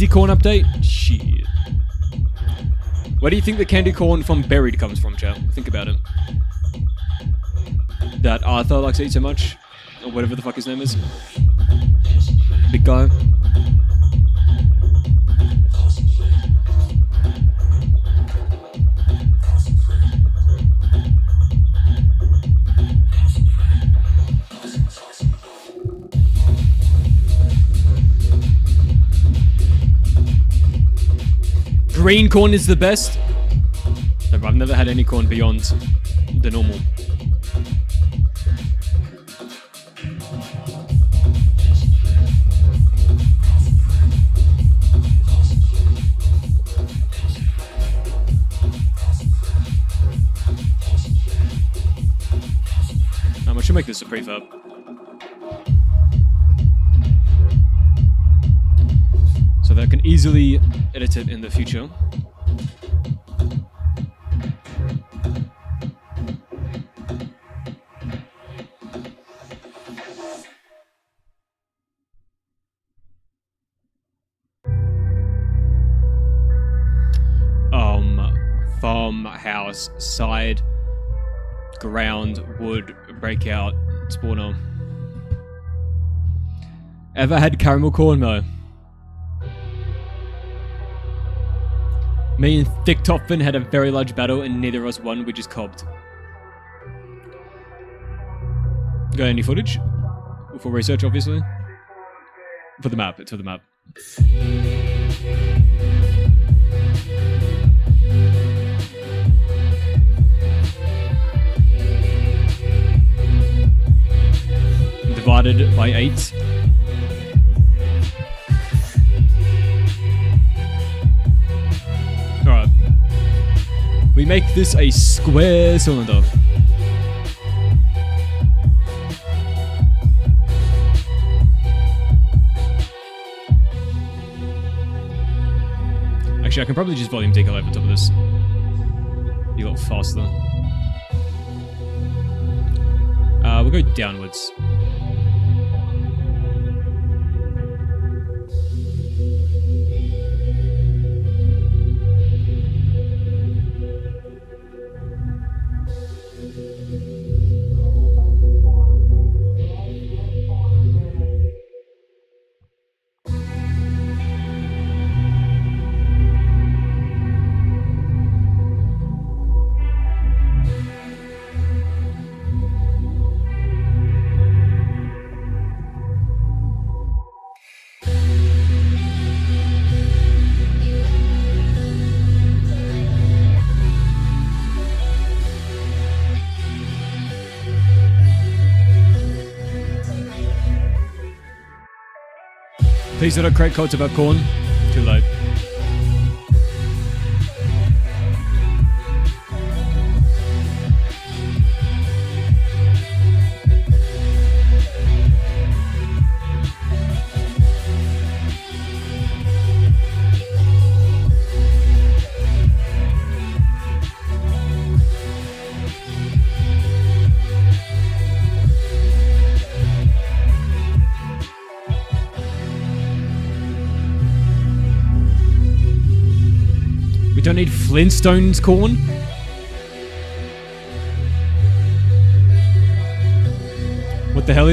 Speaker 1: corn update? Shit. Where do you think the candy corn from Buried comes from, chat? Think about it. That Arthur likes to eat so much. Or whatever the fuck his name is. Big guy. Green corn is the best. I've never had any corn beyond the normal. I should make this a prefab. So that I can easily edit it in the future. Farmhouse, side, ground, wood, breakout, spawner. Ever had caramel corn? No. Me and Thick Topfin had a very large battle and neither of us won, we just cobbed. Got any footage? For research, obviously. For the map, it's for the map. Divided by 8. Alright. We make this a square cylinder. Actually, I can probably just volume decal over top of this. Be a lot faster. We'll go downwards. Please don't create quotes about corn. Too late. Don't need Flintstones corn. What the hell?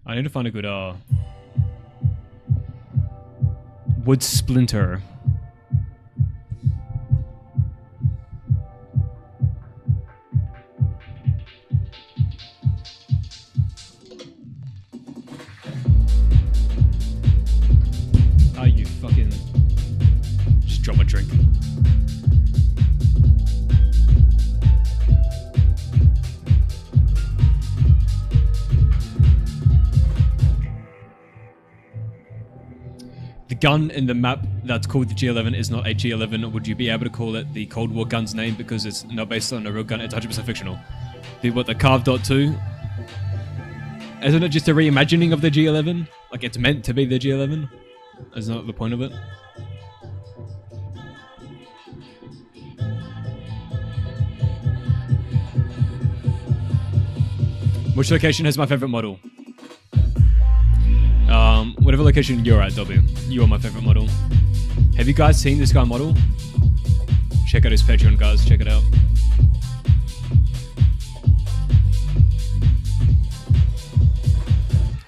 Speaker 1: I need to find a good wood splinter. Ah, you fucking just drop a drink. Gun in the map that's called the G11 is not a G11. Would you be able to call it the Cold War gun's name because it's not based on a real gun? It's 100% fictional. The 𝗏 isn't it just a reimagining of the G11? Like it's meant to be the G11? That's not the point of it. Which location has my favorite model? Whatever location you're at, W. You are my favorite model. Have you guys seen this guy model? Check out his Patreon, guys. Check it out.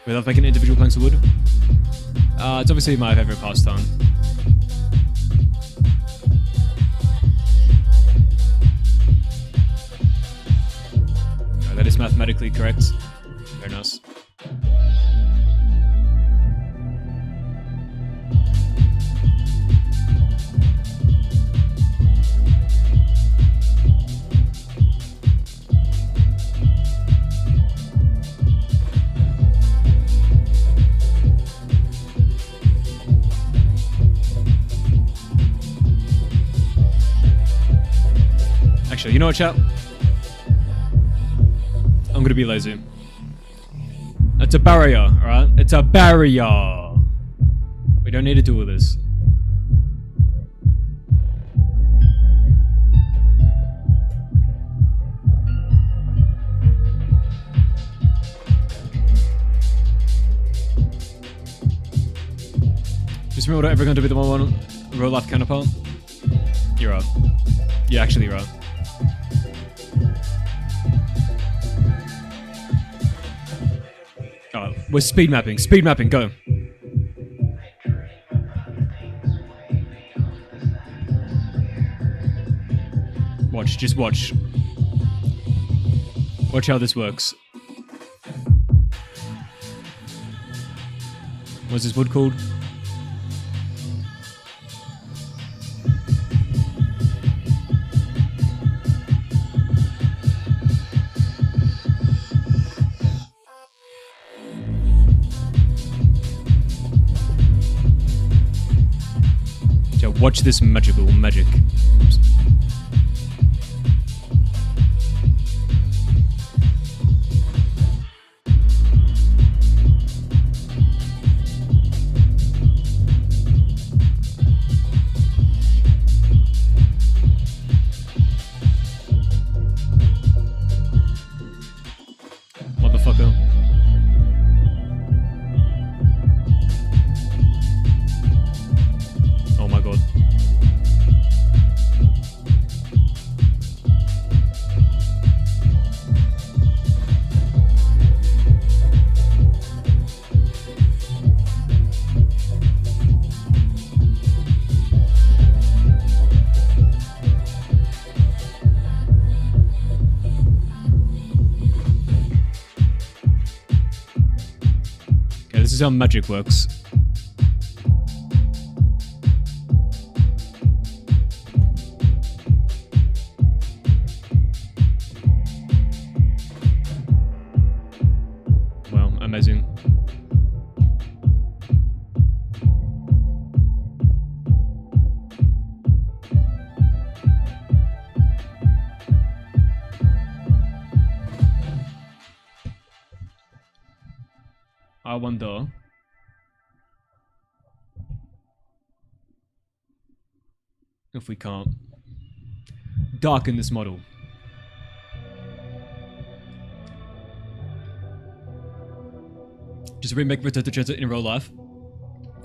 Speaker 1: We love making individual planks of wood. It's obviously my favorite pastime. Oh, that is mathematically correct. Very nice. Actually, you know what, chat? I'm gonna be lazy. It's a barrier, alright? It's a barrier. We don't need to do all this. Just remember ever going to be the one real life counterpart? You're right. You're actually right. Alright, we're speed mapping. Speed mapping, go. Watch, just watch. Watch how this works. What's this wood called? Watch this magical magic. Oops. Motherfucker. Oh my god. is how magic works. Wow, amazing. I wonder if we can't darken this model. Just remake Return to TranZit in real life.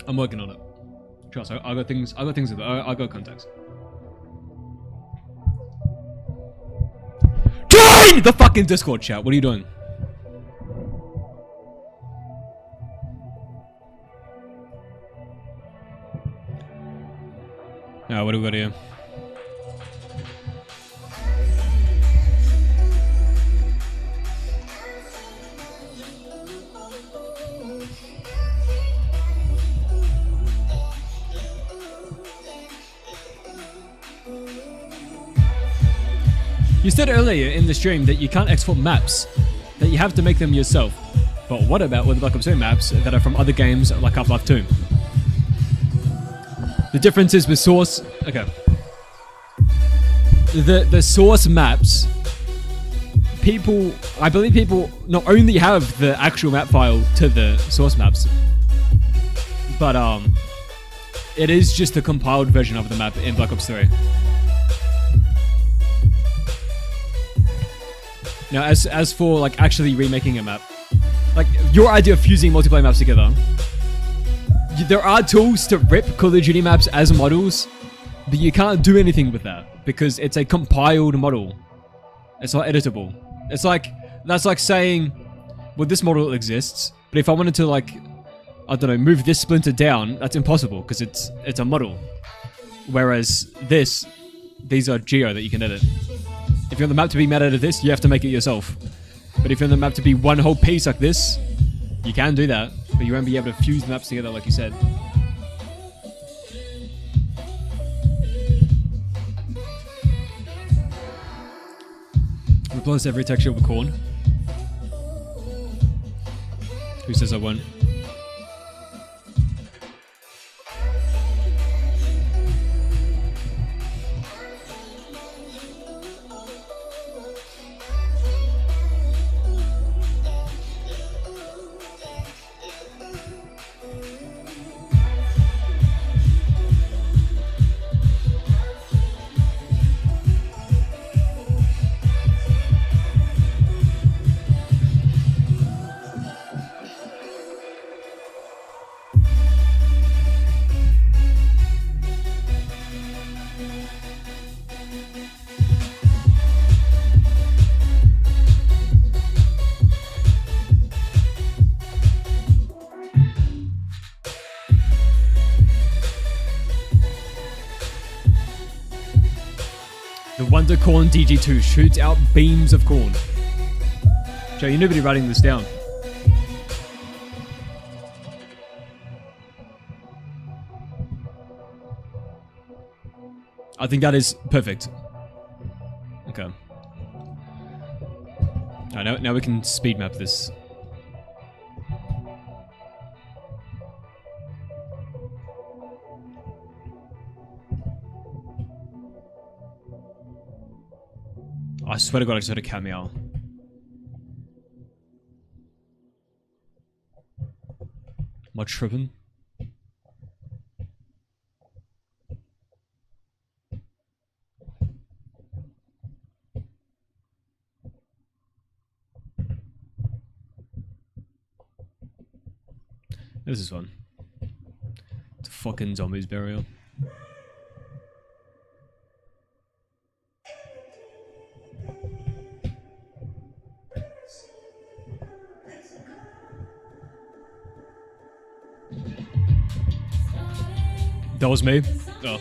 Speaker 1: I'm working on it. Trust, I got things. I got contacts. Join the fucking Discord chat. What are you doing? Now, what do we got here? You said earlier in the stream that you can't export maps, that you have to make them yourself. But what about with Black Ops 2 maps that are from other games like Half-Life 2? The difference is with source... Okay. The source maps... I believe people not only have the actual map file to the source maps, but it is just a compiled version of the map in Black Ops 3. Now, as for like actually remaking a map, like your idea of fusing multiplayer maps together, there are tools to rip Call of Duty maps as models, but you can't do anything with that because it's a compiled model. It's not editable. It's like, that's like saying, well, this model exists, but if I wanted to like, I don't know, move this splinter down, that's impossible because it's a model. Whereas these are geo that you can edit. If you want the map to be made out of this, you have to make it yourself. But if you want the map to be one whole piece like this, you can do that, but you won't be able to fuse maps together like you said. Replace every texture with corn. Who says I won't? The corn DG2 shoots out beams of corn. Joe, you're nobody writing this down. I think that is perfect. Okay. Alright, now we can speed map this. I swear to God, I just heard a cat meow. Am I tripping? This is fun. It's a fucking zombies burial. That was me? Oh.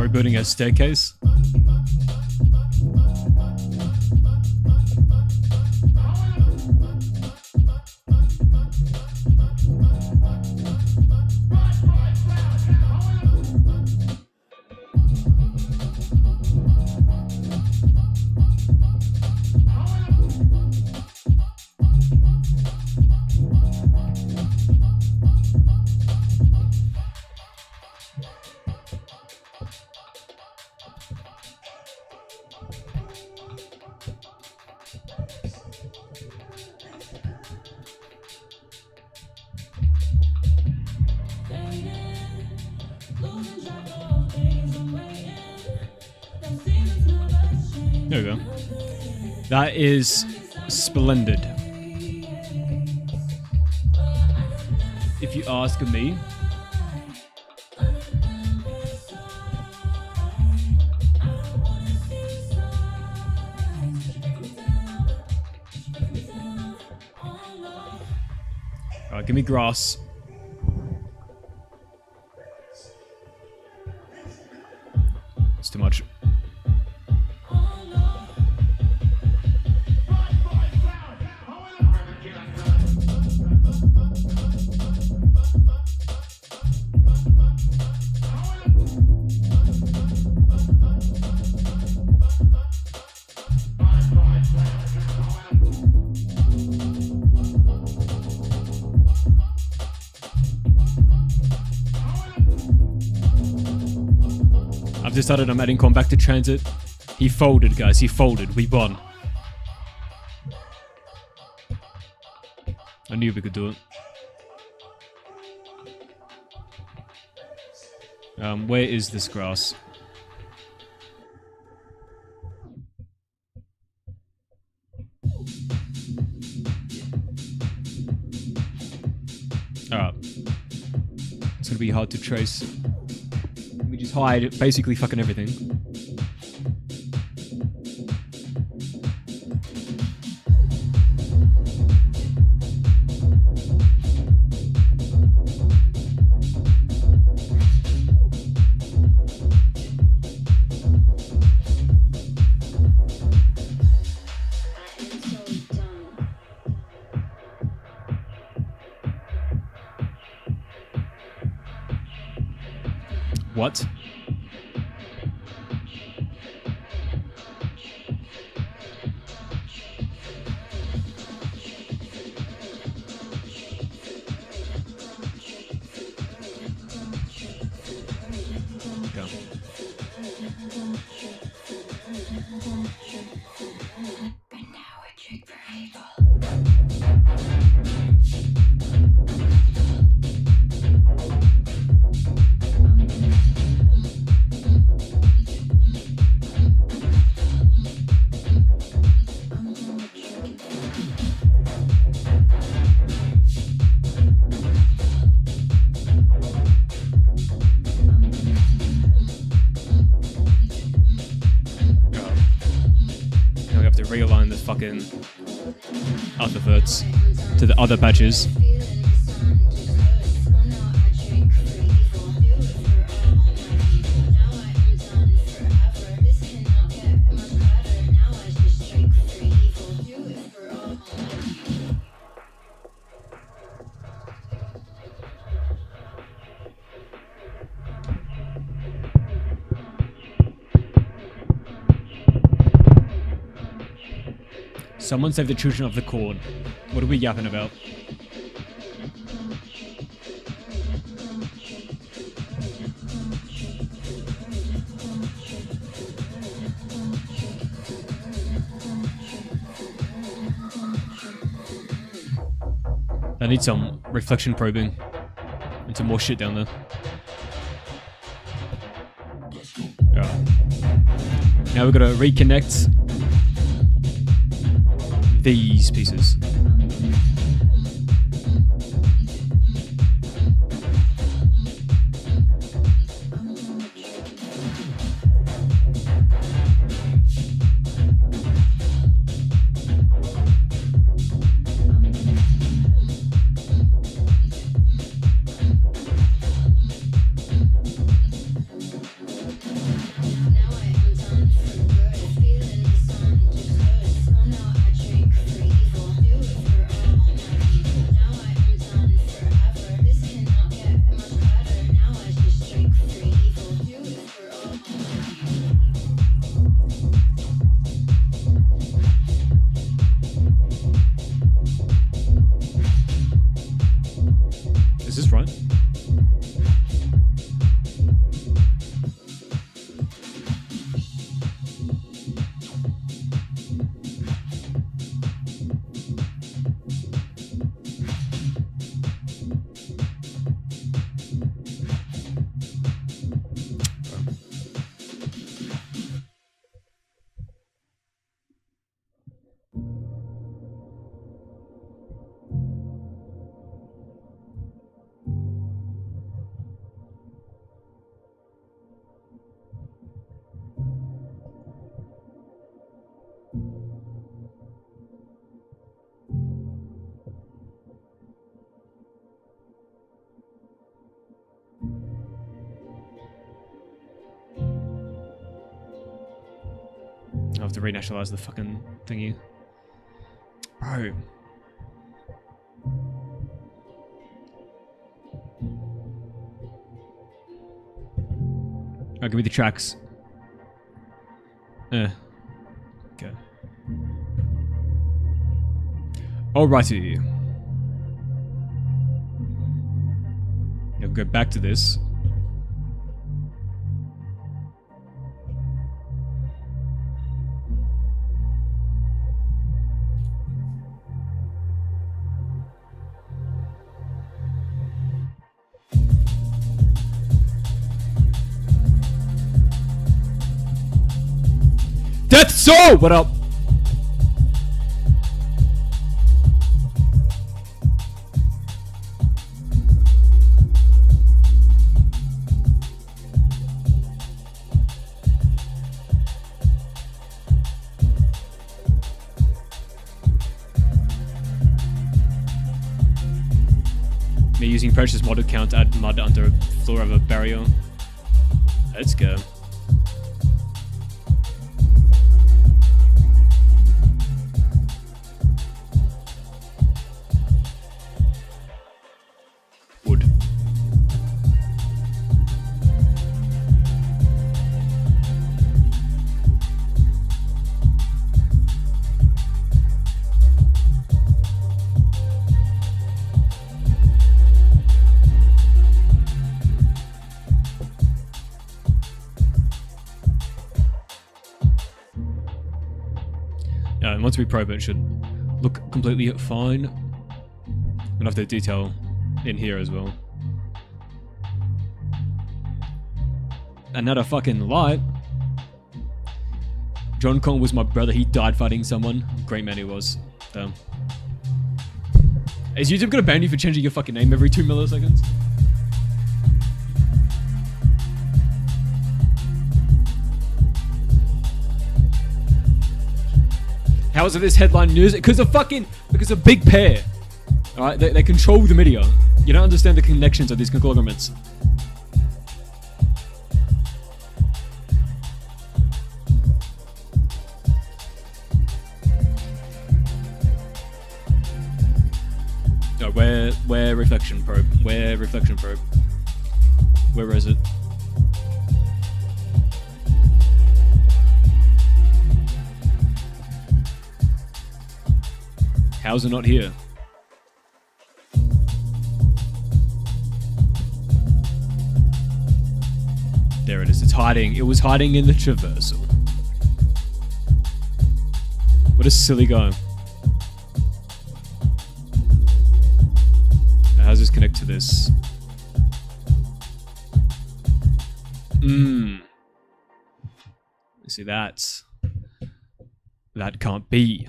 Speaker 1: We're building a staircase. There we go. That is splendid. If you ask me. Alright, give me grass. It's too much. I've decided I'm adding Con back to TranZit. He folded, guys. He folded. We won. I knew we could do it. Where is this grass? Alright. It's gonna be hard to trace. We just hide basically fucking everything. What? Go. Realign the fucking other verts to the other patches. Someone save the children of the corn. What are we yapping about? I need some reflection probing and some more shit down there. Yeah. Now we're gonna reconnect these pieces. I have to renationalize the fucking thingy. Bro. Oh, give me the tracks. Okay. Alrighty. I'll go back to this. Death Soul! What up? Me using precious mod account to add mud under floor of a barrier. Let's go. Wood. And once we probe it, should look completely fine. I'm gonna have to detail in here as well. Another fucking light. John Kong was my brother. He died fighting someone. Great man he was. Damn. Is YouTube gonna ban you for changing your fucking name every 2 milliseconds? How is it this headline news? Because of big pair. Alright, they control the media. You don't understand the connections of these conglomerates. No, where reflection probe? Where reflection probe? Where is it? How's it not here? There it is. It's hiding. It was hiding in the traversal. What a silly guy. Now, how does this connect to this? See, that can't be.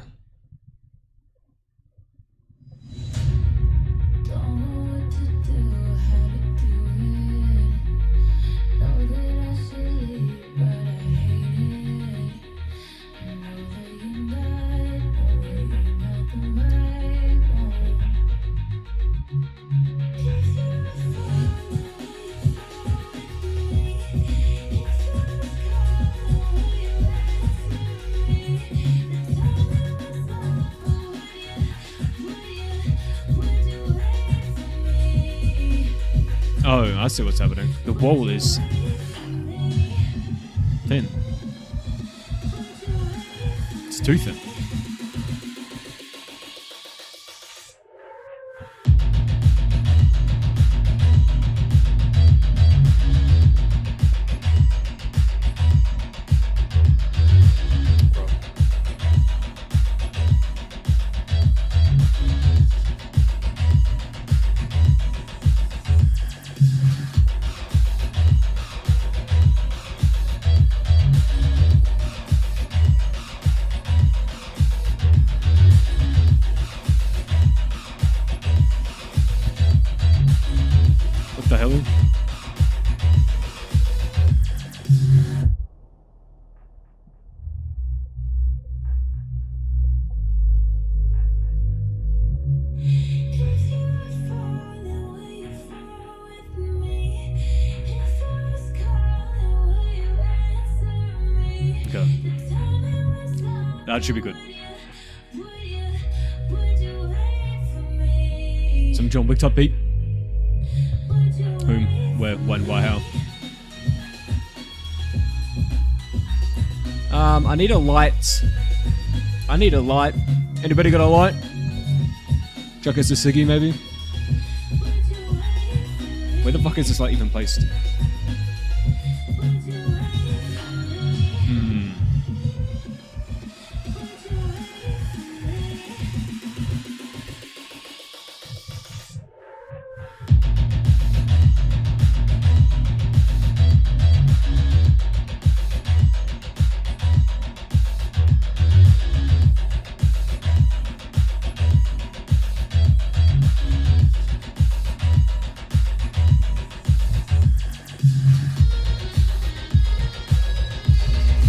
Speaker 1: Oh, I see what's happening. The wall is thin. It's too thin. that should be good. Some John Wick type beat. Whom, where, when, why, how. I need a light. I need a light. Anybody got a light? Chuck us a ciggy, maybe? Where the fuck is this light even placed?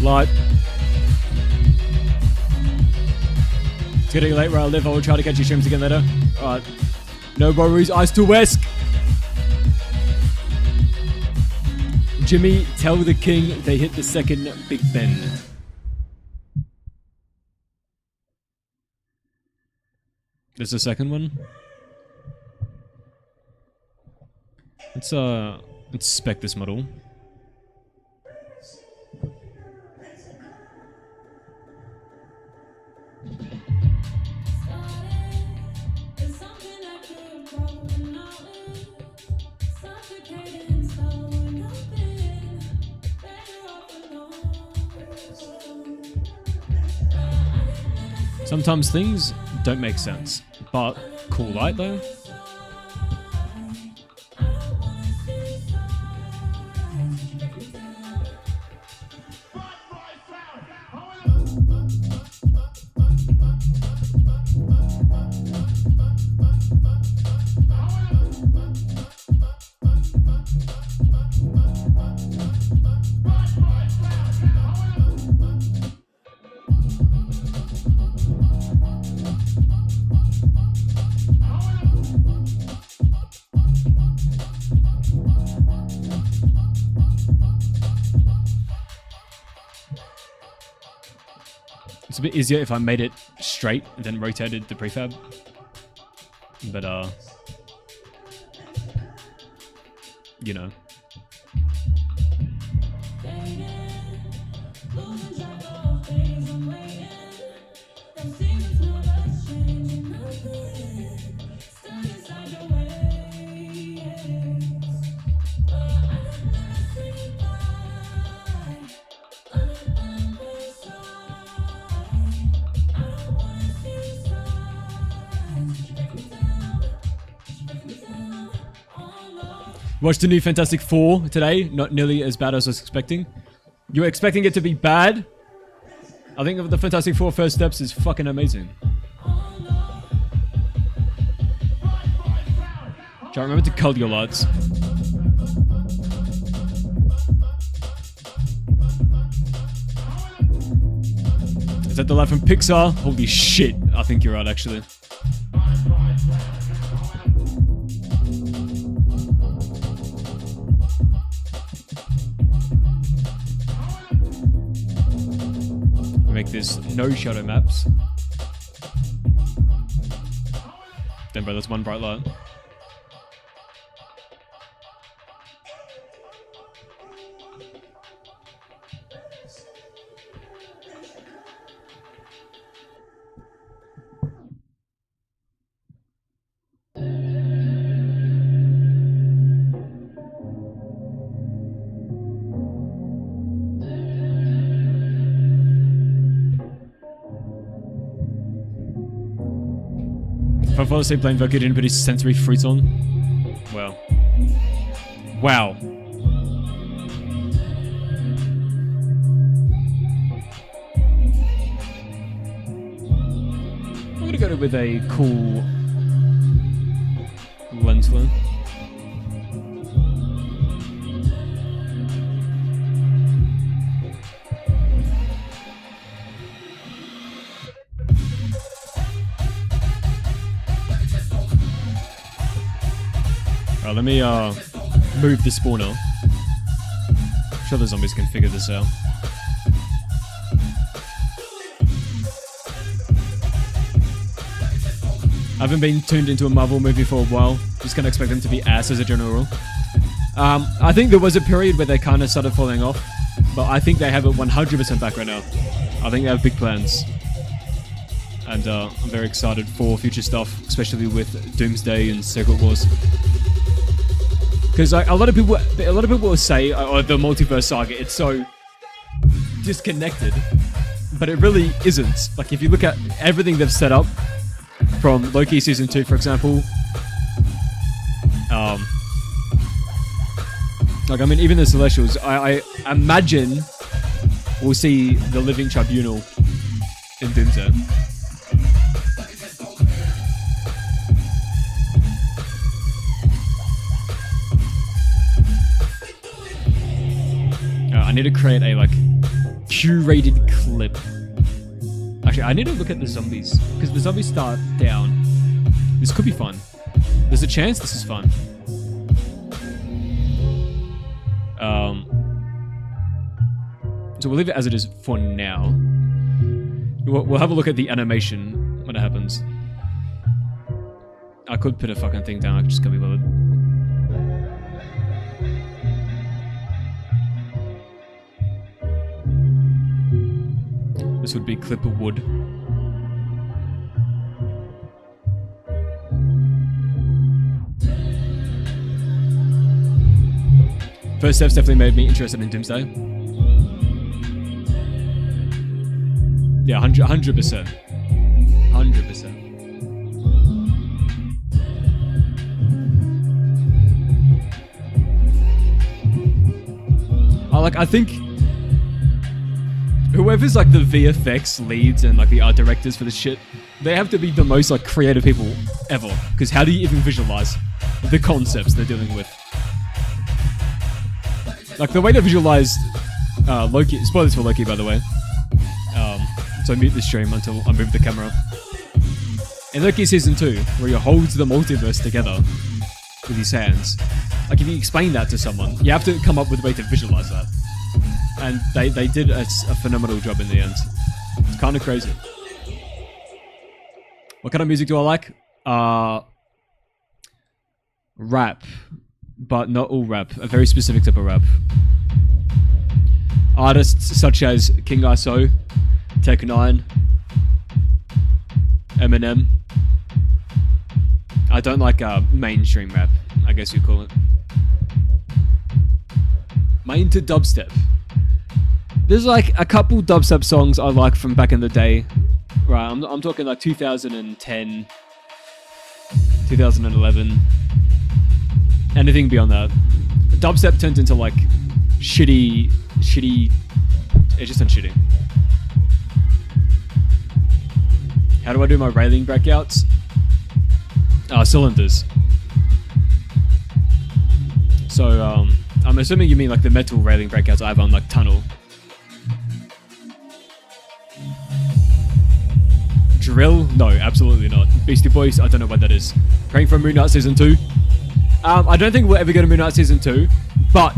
Speaker 1: Light. It's getting late where I live. I will try to catch your streams again later. Alright. No worries. Ice to West. Jimmy, tell the king they hit the second Big Ben. There's a second one. Let's spec this model. Sometimes things don't make sense, but cool light though. It's a bit easier if I made it straight and then rotated the prefab. But, you know. Watched the new Fantastic Four today. Not nearly as bad as I was expecting. You were expecting it to be bad? I think the Fantastic Four First Steps is fucking amazing. Try remember to cull your lads. Is that the lad from Pixar? Holy shit. I think you're right, actually. Make this no shadow maps. Then bro, that's one bright light. If I fall asleep playing Berkerly didn't put his sensory fruits on. Well. Wow. I'm gonna go with a cool lens flare. Let me move the spawner. I'm sure the zombies can figure this out. I haven't been tuned into a Marvel movie for a while. Just gonna expect them to be ass as a general rule. I think there was a period where they kind of started falling off, but I think they have it 100% back right now. I think they have big plans. And I'm very excited for future stuff, especially with Doomsday and Secret Wars. Because a lot of people will say, oh, the multiverse saga, it's so disconnected, but it really isn't. Like, if you look at everything they've set up, from Loki season 2, for example, like, I mean, even the Celestials, I imagine we'll see the Living Tribunal in Doomsday. I need to create a, like, curated clip. Actually, I need to look at the zombies, because the zombies start down. This could be fun. There's a chance this is fun. So we'll leave it as it is for now. We'll have a look at the animation when it happens. I could put a fucking thing down, I just can't be bothered. This would be clip of wood. First steps definitely made me interested in Doomsday. Yeah, 100%. 100%. I think whoever's like the VFX leads and like the art directors for this shit, they have to be the most like creative people ever. Because how do you even visualize the concepts they're dealing with? Like the way they visualized Loki, spoilers for Loki by the way. So mute the stream until I move the camera. In Loki season 2, where he holds the multiverse together with his hands. Like if you explain that to someone, you have to come up with a way to visualize that. And they did a phenomenal job in the end. It's kind of crazy. What kind of music do I like? Rap. But not all rap. A very specific type of rap. Artists such as King ISO, Tech 9, Eminem. I don't like mainstream rap, I guess you'd call it. Am I into dubstep? There's like a couple dubstep songs I like from back in the day. Right, I'm talking like 2010, 2011. Anything beyond that. Dubstep turned into like shitty, it's just not shitty. How do I do my railing breakouts? Cylinders. So, I'm assuming you mean like the metal railing breakouts I have on like Tunnel. Drill? No, absolutely not. Beastie Boys? I don't know what that is. Praying for Moon Knight Season 2. I don't think we'll ever go to Moon Knight Season 2, but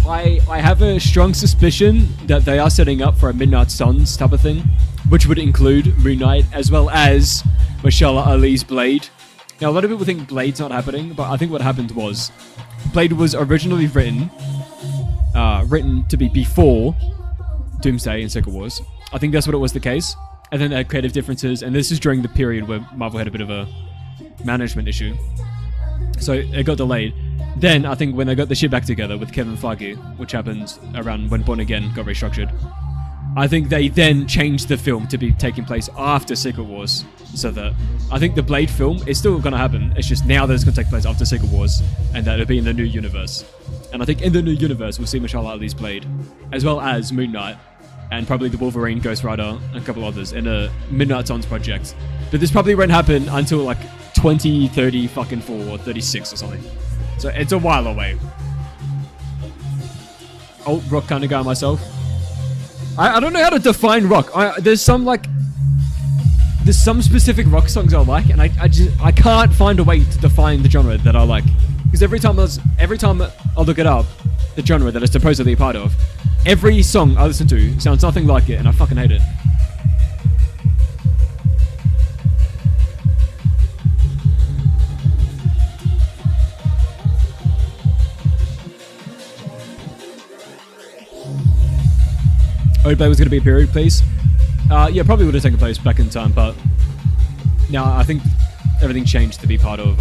Speaker 1: I have a strong suspicion that they are setting up for a Midnight Suns type of thing, which would include Moon Knight as well as Mahershala Ali's Blade. Now, a lot of people think Blade's not happening, but I think what happened was Blade was originally written to be before Doomsday and Secret Wars. I think that's what it was the case. And then they had creative differences, and this is during the period where Marvel had a bit of a management issue. So it got delayed. Then, I think when they got the shit back together with Kevin Feige, which happened around when Born Again got restructured, I think they then changed the film to be taking place after Secret Wars. So that I think the Blade film is still going to happen. It's just now that it's going to take place after Secret Wars, and that it'll be in the new universe. And I think in the new universe, we'll see Mahershala Ali's Blade, as well as Moon Knight, and probably the Wolverine, Ghost Rider, and a couple others in a Midnight Suns project. But this probably won't happen until like 2034 or 36 or something. So it's a while away. Alt rock kind of guy myself. I don't know how to define rock. There's some specific rock songs I like, and I can't find a way to define the genre that I like. Because every time I look it up, the genre that it's supposedly a part of, every song I listen to sounds nothing like it, and I fucking hate it. Codeplay was going to be a period piece. Yeah, probably would have taken place back in time, but now I think everything changed to be part of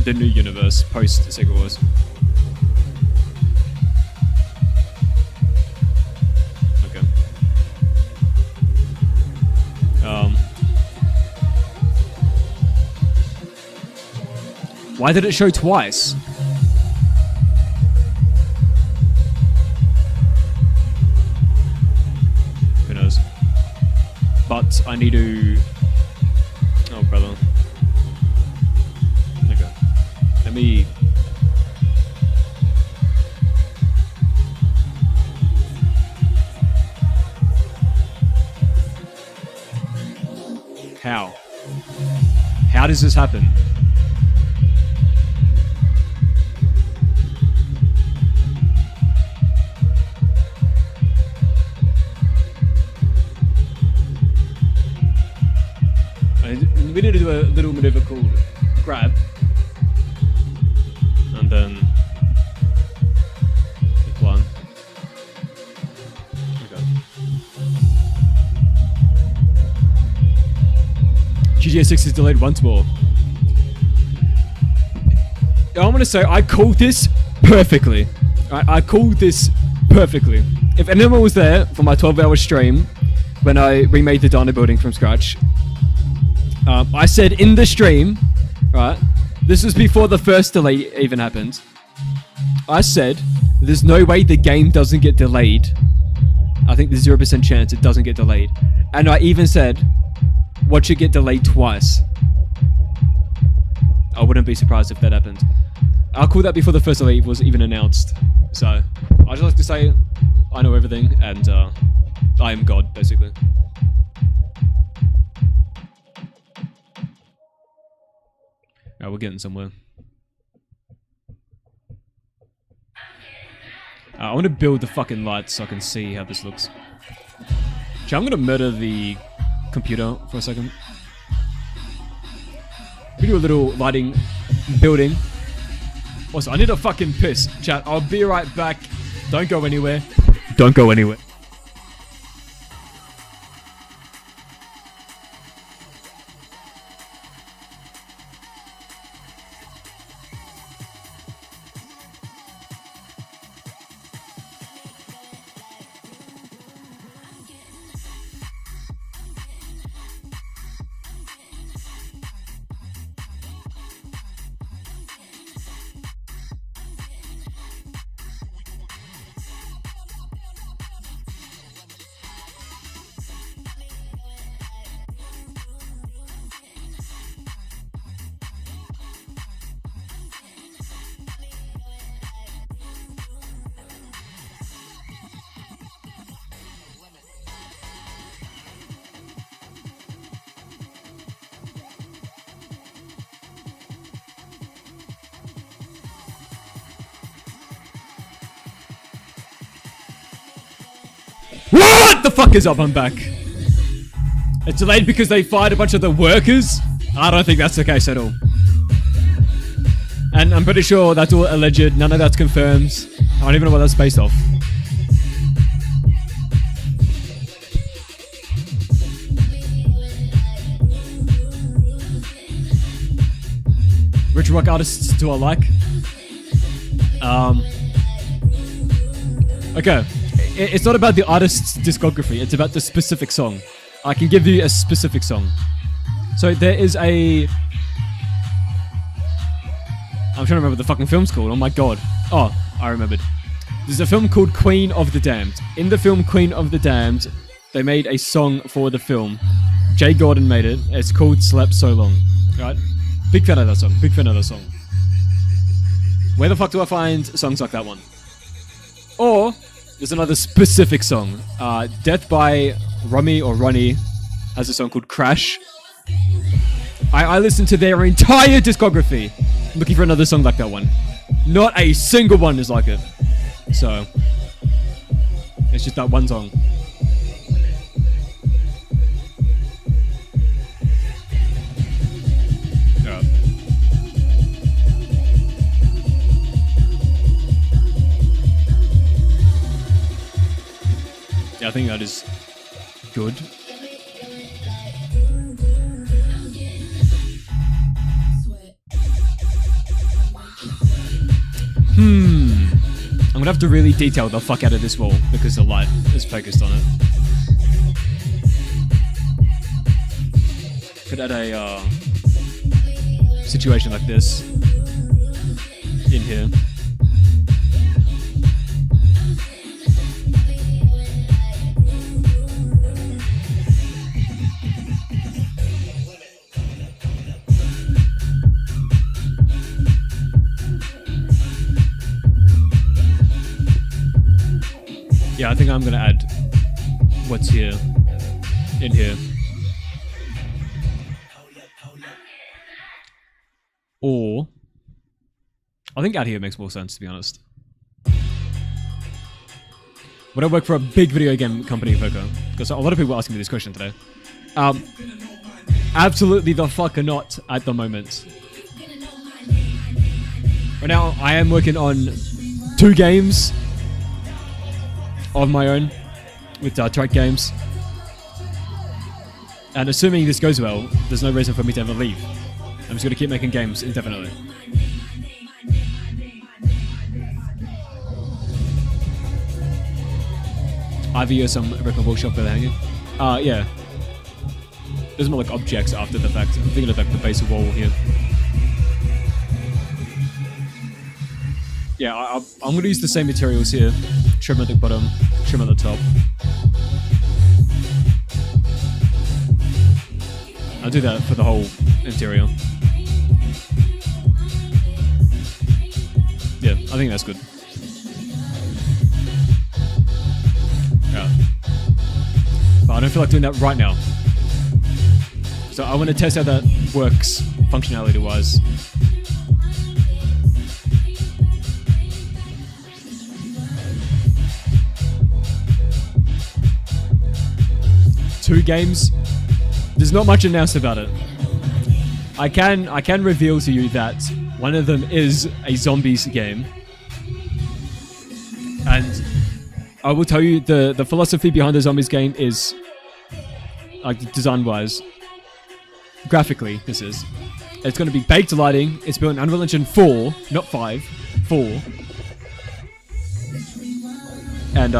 Speaker 1: the new universe post Secret Wars. Okay. Why did it show twice? Who knows? But I need to... Oh, brother. Okay. Let me... How? How does this happen? We need to do a little maneuver called grab, and then pick one. Okay. GTA 6 is delayed once more. I'm gonna say I called this perfectly. I called this perfectly. If anyone was there for my 12-hour stream when I remade the Dino building from scratch, I said in the stream, right, this was before the first delay even happened. I said, there's no way the game doesn't get delayed. I think there's 0% chance it doesn't get delayed. And I even said, watch it get delayed twice. I wouldn't be surprised if that happened. I'll call that before the first delay was even announced. So, I'd just like to say, I know everything, and I am God, basically. Alright, we're getting somewhere. I want to build the fucking lights so I can see how this looks. Actually, I'm gonna murder the computer for a second. We do a little lighting building. Also, I need a fucking piss. Chat, I'll be right back. Don't go anywhere. Don't go anywhere. What the fuck is up? I'm back. It's delayed because they fired a bunch of the workers? I don't think that's the case at all. And I'm pretty sure that's all alleged. None of that's confirmed. I don't even know what that's based off. Which rock artists do I like? Okay. It's not about the artist's discography, it's about the specific song. I can give you a specific song. So there is a... I'm trying to remember what the fucking film's called, oh my god. Oh, I remembered. There's a film called Queen of the Damned. In the film Queen of the Damned, they made a song for the film. Jay Gordon made it. It's called Slept So Long. Right? Big fan of that song, big fan of that song. Where the fuck do I find songs like that one? Or... there's another specific song. Death by Rummy or Ronnie has a song called Crash. I listened to their entire discography looking for another song like that one. Not a single one is like it. So, it's just that one song. Yeah, I think that is good. I'm gonna have to really detail the fuck out of this wall because the light is focused on it. Could add a situation like this in here. Yeah, I think I'm gonna add what's here in here. Or I think out here makes more sense, to be honest. Would I work for a big video game company, Voco? Because a lot of people are asking me this question today. Absolutely the fuck not at the moment. Right now, I am working on 2 games of my own with Track Games. And assuming this goes well, there's no reason for me to ever leave. I'm just gonna keep making games indefinitely. Ivy or some Rick and Workshop they're hanging. Yeah. There's more like objects after the fact. I'm thinking of like the base of wall here. Yeah, I'm gonna use the same materials here. Trim at the bottom, trim at the top. I'll do that for the whole interior. Yeah, I think that's good. Yeah. But I don't feel like doing that right now. So I want to test how that works functionality-wise. Two games. There's not much announced about it. I can reveal to you that one of them is a zombies game. And I will tell you the philosophy behind the zombies game is, like, design-wise, graphically, this is. It's going to be baked lighting. It's built in Unreal Engine 4, not 5, 4. And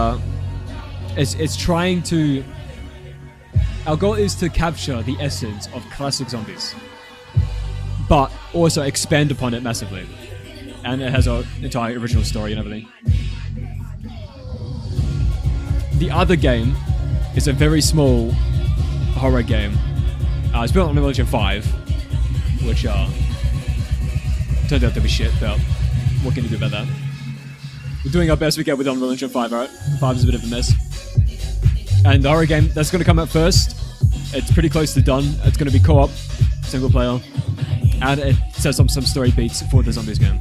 Speaker 1: it's trying to... Our goal is to capture the essence of classic zombies, but also expand upon it massively. And it has an entire original story and everything. The other game is a very small horror game. It's built on Unreal Engine 5, which turned out to be shit, but what can you do about that? We're doing our best we can with Unreal Engine 5, alright? 5 is a bit of a mess. And the horror game, that's going to come out first. It's pretty close to done. It's going to be co-op, single player, and it sets up some story beats for the zombies game.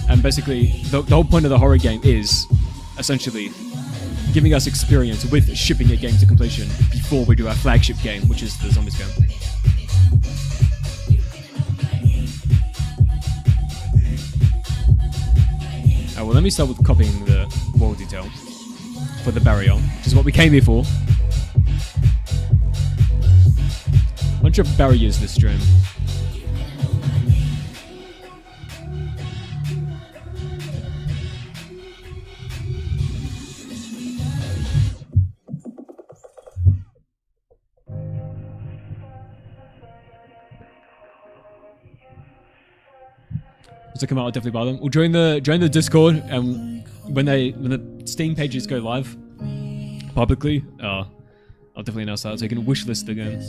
Speaker 1: And basically, the whole point of the horror game is essentially giving us experience with shipping a game to completion before we do our flagship game, which is the zombies game. Well, let me start with copying the wall detail for the barrier, which is what we came here for. Bunch of barriers this stream. To come out, I'll definitely buy them. We'll join the Discord, and when the Steam pages go live publicly, I'll definitely announce that, so you can wishlist the game.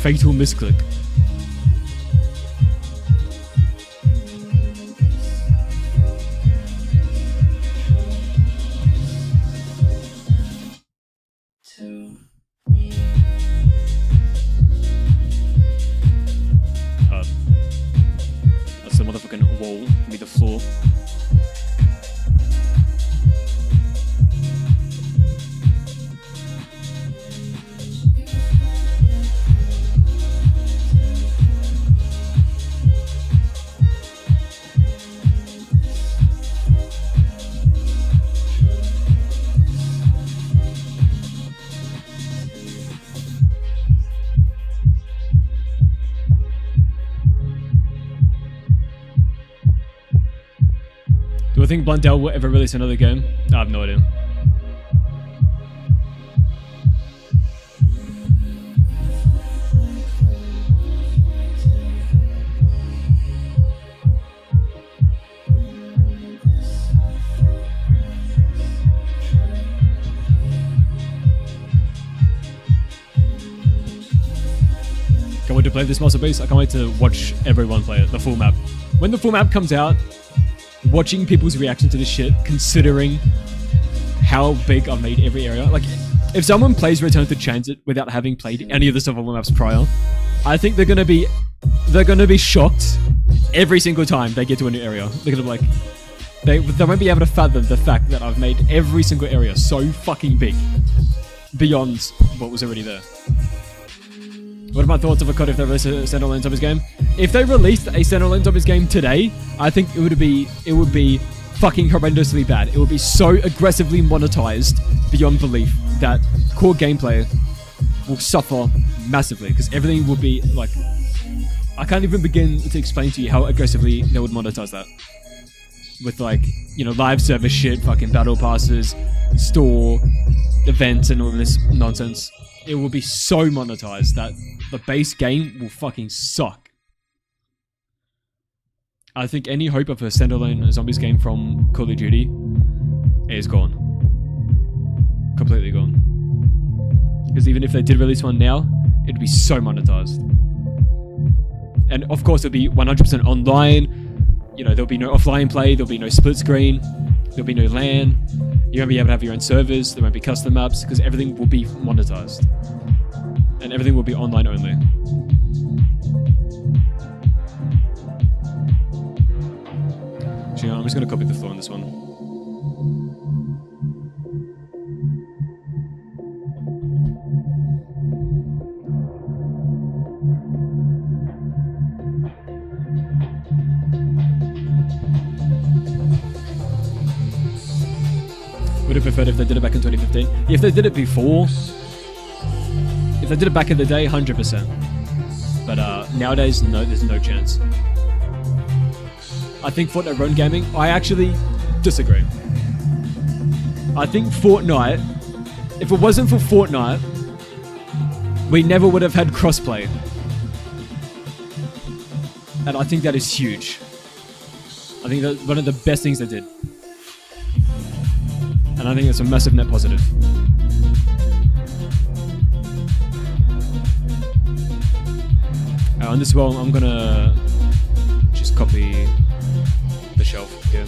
Speaker 1: Fatal misclick. I think Blundell will ever release another game? I have no idea. Can't wait to play this Monster Beast. I can't wait to watch everyone play it, the full map. When the full map comes out, watching people's reaction to this shit, considering how big I've made every area. Like, if someone plays Return to TranZit without having played any of the survival maps prior, I think they're gonna be shocked every single time they get to a new area. They're gonna be like, they won't be able to fathom the fact that I've made every single area so fucking big beyond what was already there. What are my thoughts of a COD if they release a standalone zombies game? If they released a standalone zombies game today, I think it would be fucking horrendously bad. It would be so aggressively monetized beyond belief that core gameplay will suffer massively because everything will be like, I can't even begin to explain to you how aggressively they would monetize that. With like, you know, live service shit, fucking battle passes, store, events and all this nonsense. It will be so monetized that the base game will fucking suck. I think any hope of a standalone zombies game from Call of Duty is gone. Completely gone. Because even if they did release one now, it'd be so monetized. And of course it'll be 100% online. You know, there'll be no offline play, there'll be no split screen, there'll be no LAN. You won't be able to have your own servers, there won't be custom maps, because everything will be monetized. And everything will be online only. Actually, I'm just going to copy the floor on this one. Would have preferred if they did it back in 2015. If they did it before, if they did it back in the day, 100%. But nowadays, no, there's no chance. I think Fortnite run gaming, I actually disagree. I think Fortnite, if it wasn't for Fortnite, we never would have had crossplay. And I think that is huge. I think that's one of the best things they did. And I think it's a massive net positive. On this well, I'm gonna just copy the shelf again.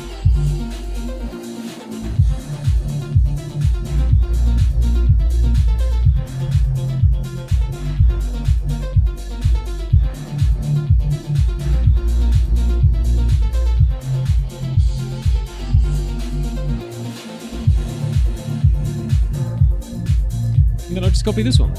Speaker 1: And then I'll just copy this one.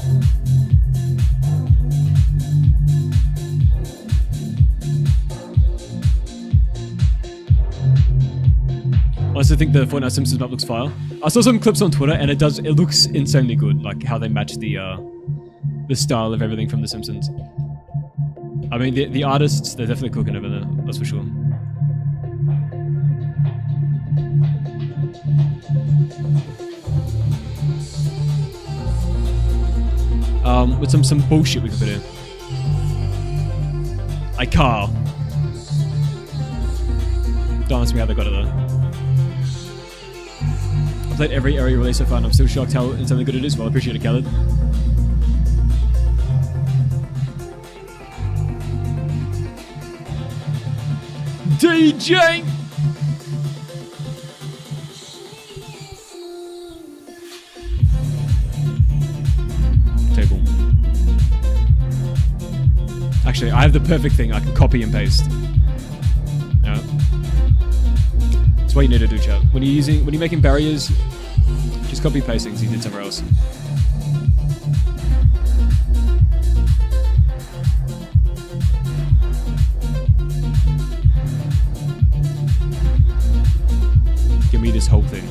Speaker 1: I also think the Fortnite Simpsons map looks fire. I saw some clips on Twitter and it looks insanely good, like how they match the style of everything from The Simpsons. I mean, the artists, they're definitely cooking over there, that's for sure. With some bullshit we could put in. A car. Don't ask me how they got it though. I've played every area release so far and I'm still shocked how insanely good it is. Well, I appreciate it, Khaled. DJ! Table. Actually, I have the perfect thing. I can copy and paste. Yeah. That's what you need to do, chat. When you're making barriers, just copy paste things you did somewhere else. Give me this whole thing.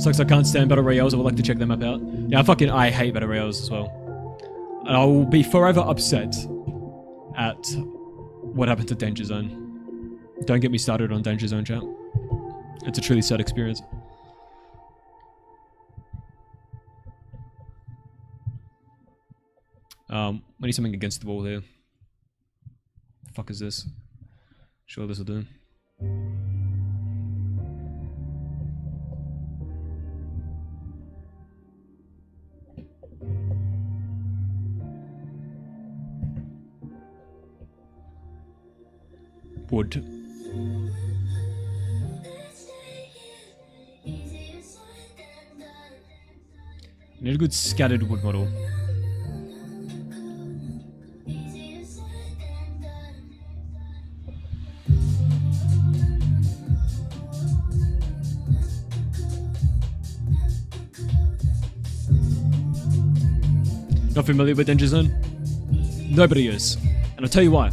Speaker 1: Sucks I can't stand battle royales. I would like to check them out. Yeah, I hate battle royales as well. And I will be forever upset at what happened to Danger Zone. Don't get me started on Danger Zone, chat. It's a truly sad experience. We need something against the wall here. The fuck is this? Sure, this will do. Wood. Need a good scattered wood model. Not familiar with Danger Zone? Nobody is. And I'll tell you why.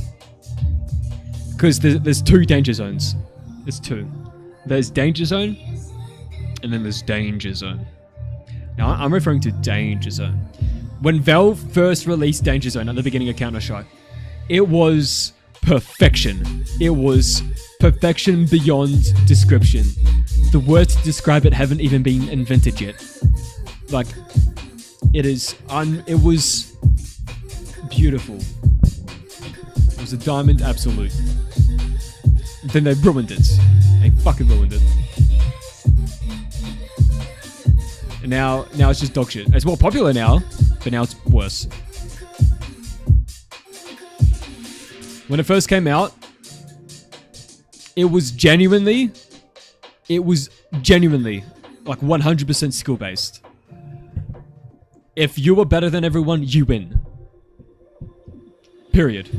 Speaker 1: Because there's two Danger Zones. There's two. There's Danger Zone, and then there's Danger Zone. Now, I'm referring to Danger Zone. When Valve first released Danger Zone at the beginning of Counter-Strike, it was perfection. It was perfection beyond description. The words to describe it haven't even been invented yet. Like, it was beautiful. It was a diamond absolute. Then they ruined it. They fucking ruined it. And now it's just dog shit. It's more popular now, but now it's worse. When it first came out, it was genuinely like 100% skill based. If you were better than everyone, you win. Period.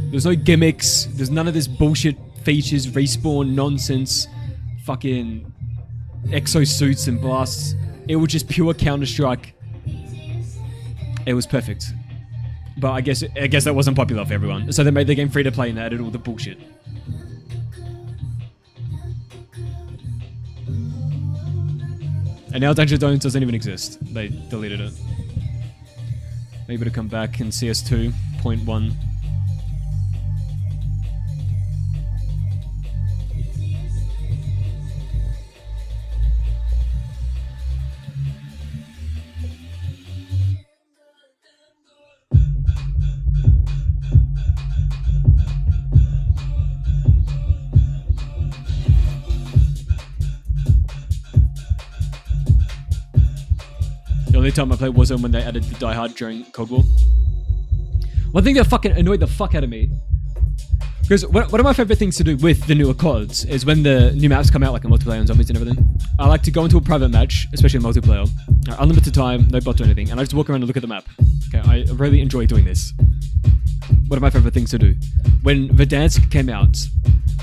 Speaker 1: There's no gimmicks. There's none of this bullshit features, respawn nonsense, fucking exosuits and blasts. It was just pure Counter-Strike. It was perfect. But I guess that wasn't popular for everyone. So they made the game free to play and they added all the bullshit. And now Danger Zone doesn't even exist. They deleted it. Maybe to come back in CS 2.1. The only time I played Warzone when they added the Die Hard during Cold War. One thing that fucking annoyed the fuck out of me, because one of my favorite things to do with the newer CODs is when the new maps come out, like a multiplayer and zombies and everything, I like to go into a private match, especially in multiplayer, unlimited time, no bot or anything, and I just walk around and look at the map. Okay, I really enjoy doing this. One of my favorite things to do. When Verdansk came out,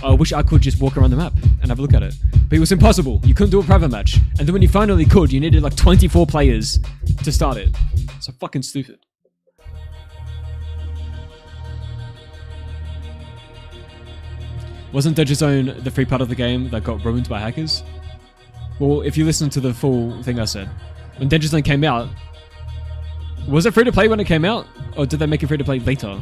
Speaker 1: I wish I could just walk around the map and have a look at it. But it was impossible. You couldn't do a private match. And then when you finally could, you needed like 24 players to start it. So fucking stupid. Wasn't Danger Zone the free part of the game that got ruined by hackers? Well, if you listen to the full thing I said, when Danger Zone came out, was it free to play when it came out? Or did they make it free to play later?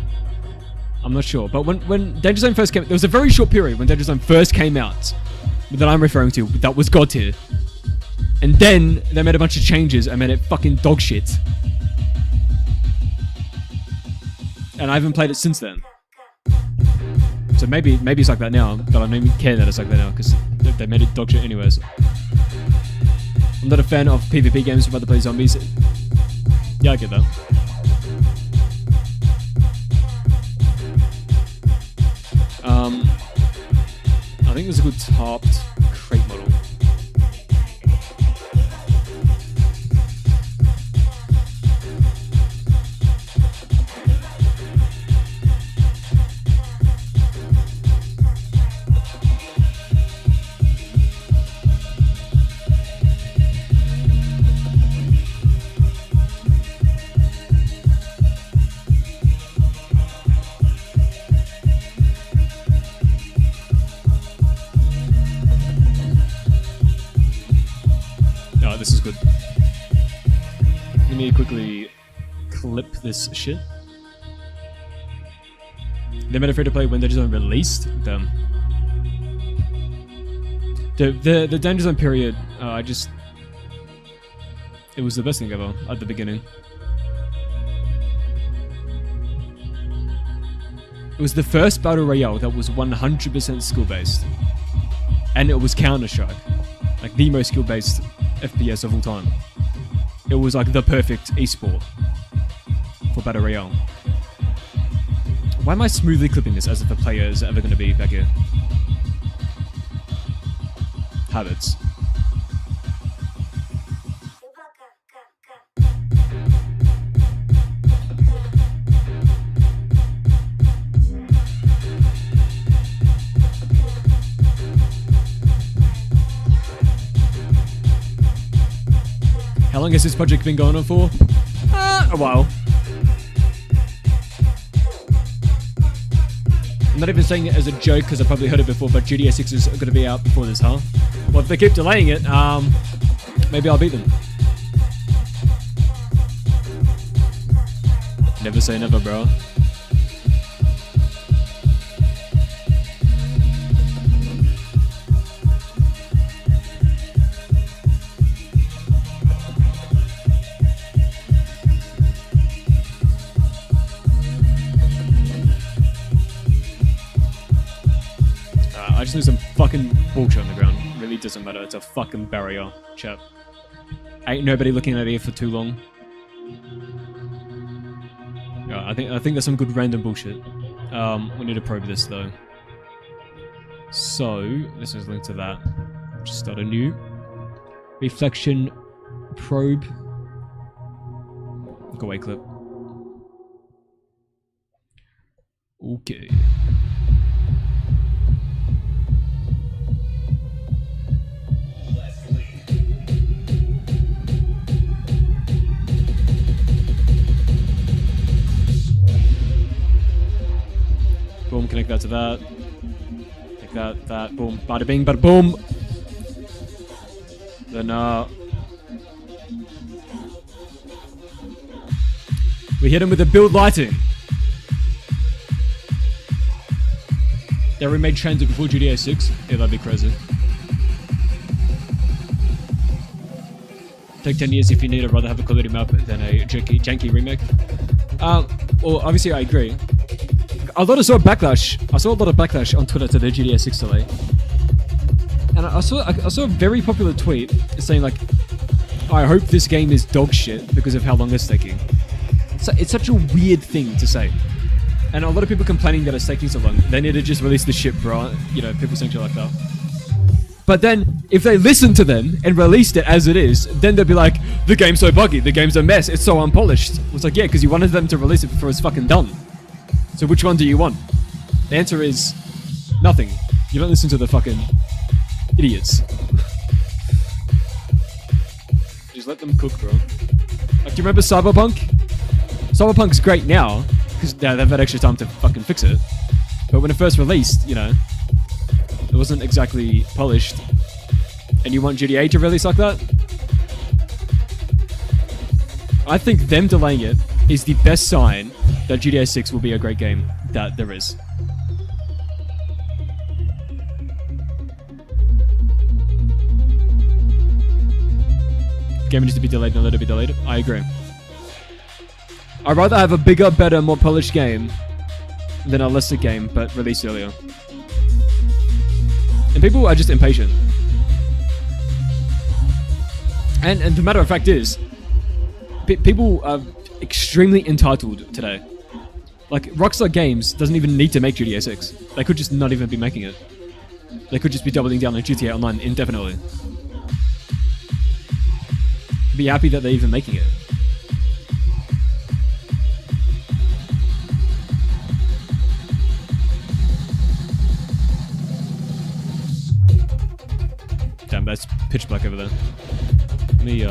Speaker 1: I'm not sure. But when Danger Zone first came out, there was a very short period when Danger Zone first came out that I'm referring to, that was God tier. And then they made a bunch of changes and made it fucking dog shit. And I haven't played it since then. So maybe it's like that now, but I don't even care that it's like that now because they made it dog shit anyways. I'm not a fan of PvP games where to play zombies. Yeah, I get that. I think there's a good topped crate model. Let me quickly clip this shit. They made it free to play when Danger Zone released. Damn. The Danger Zone period, it was the best thing ever at the beginning. It was the first Battle Royale that was 100% skill-based. And it was Counter-Strike. Like the most skill-based FPS of all time. It was like the perfect esport for Battle Royale. Why am I smoothly clipping this as if a player is ever going to be back here? Habits. How long has this project been going on for? A while. I'm not even saying it as a joke because I probably heard it before, but GTA 6 is going to be out before this, huh? Well, if they keep delaying it, maybe I'll beat them. Never say never, bro. I just need some fucking bullshit on the ground. Really doesn't matter. It's a fucking barrier, chap. Ain't nobody looking at it for too long. Yeah, I think there's some good random bullshit. We need to probe this though. So this is linked to that. Just start a new reflection probe. Go away clip. Okay. Boom, connect that to that. Connect that, boom. Bada bing, bada boom. Then, we hit him with the build lighting. They remade TranZit before GTA 6. Yeah, that'd be crazy. Take 10 years if you need. I'd rather have a quality map than a janky remake. Well, obviously I agree. I saw a lot of backlash on Twitter to the GTA 6 delay. And I saw a very popular tweet saying like, I hope this game is dog shit because of how long it's taking. So it's such a weird thing to say. And a lot of people complaining that it's taking so long. They need to just release the shit, bro. You know, people saying shit like that. But then, if they listened to them and released it as it is, then they'll be like, the game's so buggy, the game's a mess, it's so unpolished. It's like, yeah, because you wanted them to release it before it's fucking done. So which one do you want? The answer is nothing. You don't listen to the fucking idiots. Just let them cook, bro. Like, do you remember Cyberpunk? Cyberpunk's great now, because they've had extra time to fucking fix it. But when it first released, you know, it wasn't exactly polished. And you want GTA to release like that? I think them delaying it is the best sign that GTA 6 will be a great game that there is. The game needs to be delayed and let it be delayed. I agree. I'd rather have a bigger, better, more polished game than a lesser game, but released earlier. And people are just impatient. And the matter of fact is, people are extremely entitled today. Like, Rockstar Games doesn't even need to make GTA 6. They could just not even be making it. They could just be doubling down on GTA Online indefinitely. Be happy that they're even making it. Damn, that's pitch black over there. Let me,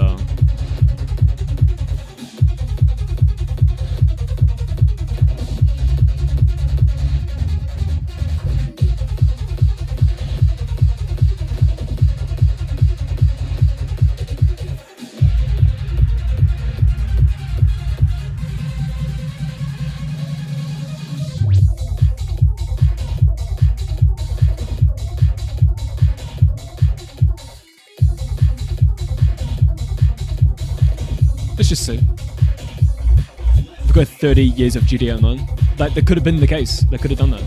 Speaker 1: Let's just see. We've got 30 years of GTA Online. That could have been the case. They could have done that.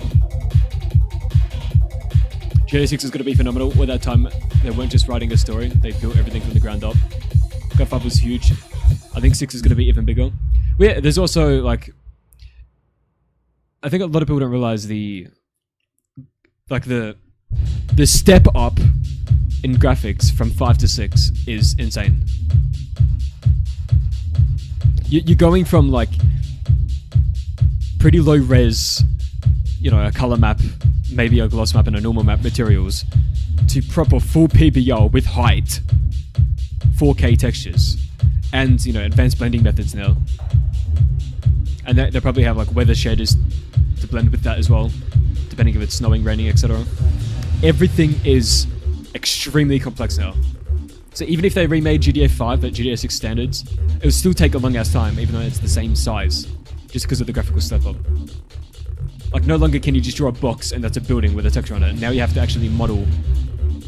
Speaker 1: GTA 6 is going to be phenomenal. At that time, they weren't just writing a story. They built everything from the ground up. God 5 was huge. I think 6 is going to be even bigger. Yeah, there's also, like... I think a lot of people don't realize the step up in graphics from 5 to 6 is insane. You're going from, like, pretty low res, you know, a color map, maybe a gloss map and a normal map materials, to proper full PBR with height, 4K textures, and, you know, advanced blending methods now. And they probably have, like, weather shaders to blend with that as well, depending if it's snowing, raining, etc. Everything is extremely complex now. So even if they remade GTA 5 at GTA 6 standards, it would still take a long ass time, even though it's the same size, just because of the graphical step up. Like, no longer can you just draw a box and that's a building with a texture on it. Now you have to actually model,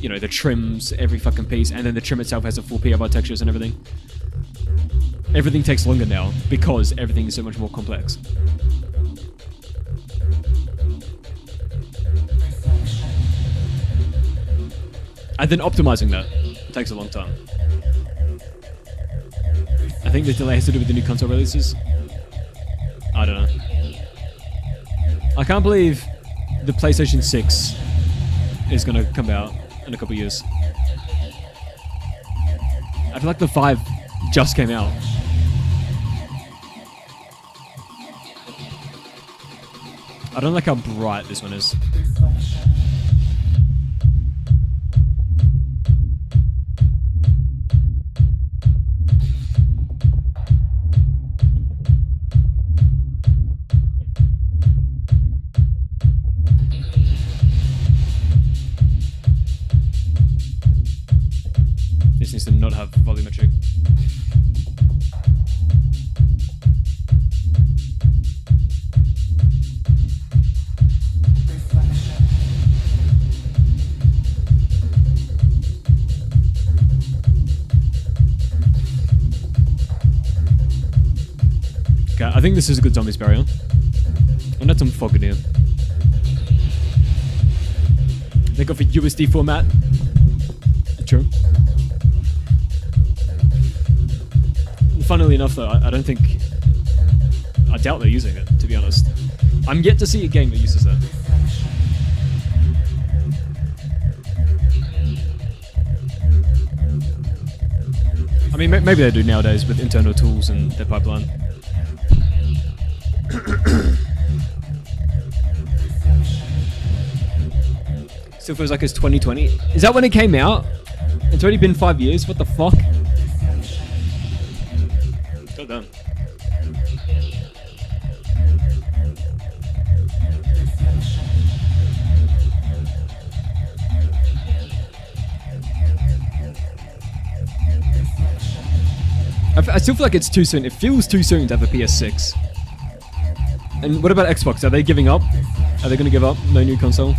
Speaker 1: you know, the trims, every fucking piece, and then the trim itself has a full PBR textures and everything. Everything takes longer now because everything is so much more complex. And then optimizing that takes a long time. I think the delay has to do with the new console releases. I don't know. I can't believe the PlayStation 6 is going to come out in a couple years. I feel like the 5 just came out. I don't like how bright this one is. This needs to not have volumetric. Okay, I think this is a good zombies barrier. I'm not some fog in here. They go for USD format. True. Funnily enough, though, I don't think... I doubt they're using it, to be honest. I'm yet to see a game that uses that. I mean, maybe they do nowadays with internal tools and their pipeline. Still feels like it's 2020. Is that when it came out? It's already been 5 years? What the fuck? God damn. I still feel like it's too soon. It feels too soon to have a PS6. And what about Xbox? Are they giving up? Are they going to give up? No new console?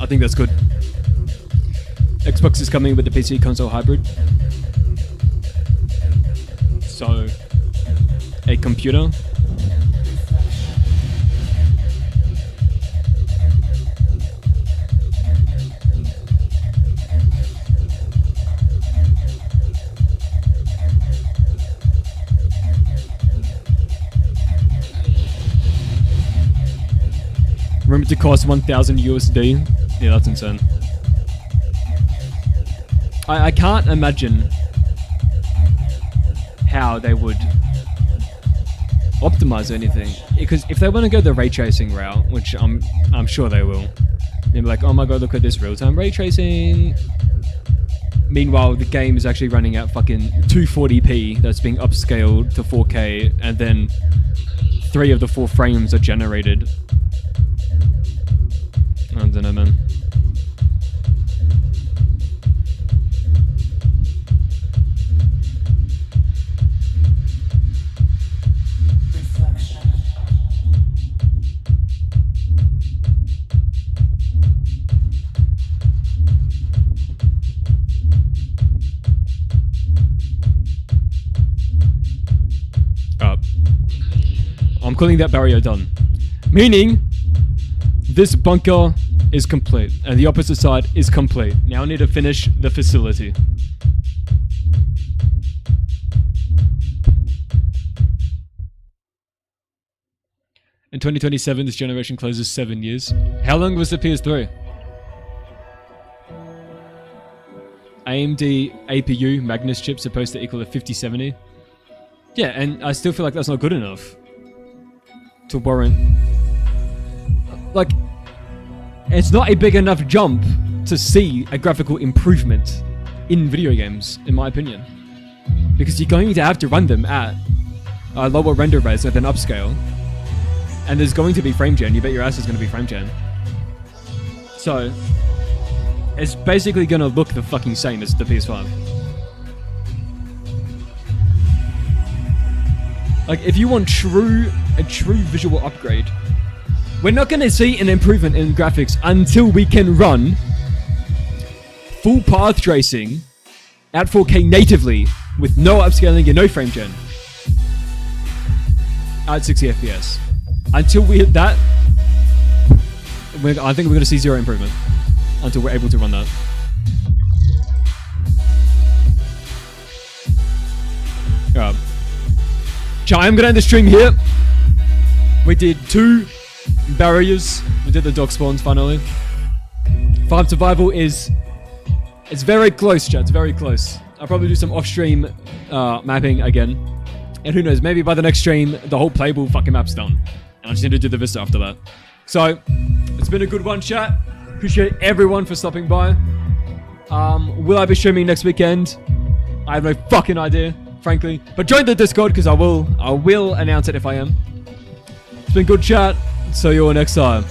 Speaker 1: I think that's good. Xbox is coming with the PC console hybrid. So, a computer. Remember to cost 1,000 USD. Yeah, that's insane. I can't imagine how they would optimize anything, because if they want to go the ray tracing route, which I'm sure they will, they'll be like, oh my god, look at this real-time ray tracing. Meanwhile, the game is actually running at fucking 240p that's being upscaled to 4K, and then 3 of the 4 frames are generated. I don't know, man. I'm calling that barrier done. Meaning, this bunker is complete, and the opposite side is complete. Now I need to finish the facility. In 2027, this generation closes 7 years. How long was the PS3? AMD APU Magnus chip supposed to equal a 5070? Yeah, and I still feel like that's not good enough to warrant. Like, it's not a big enough jump to see a graphical improvement in video games, in my opinion. Because you're going to have to run them at a lower render rates and then upscale. And there's going to be frame gen. You bet your ass there's going to be frame gen. So, it's basically going to look the fucking same as the PS5. Like, if you want a true visual upgrade, we're not going to see an improvement in graphics until we can run full path tracing at 4K natively with no upscaling and no frame gen at 60 FPS. Until we hit that, I think we're going to see 0 improvement until we're able to run that. I'm gonna end the stream here. We did 2 barriers. We did the dog spawns finally. 5 survival is... It's very close, chat. It's very close. I'll probably do some off-stream mapping again. And who knows, maybe by the next stream, the whole playable fucking map's done. And I just need to do the Vista after that. So, it's been a good one, chat. Appreciate everyone for stopping by. Will I be streaming next weekend? I have no fucking idea, frankly. But join the Discord, because I will announce it if I am. It's been good chat. See you all next time.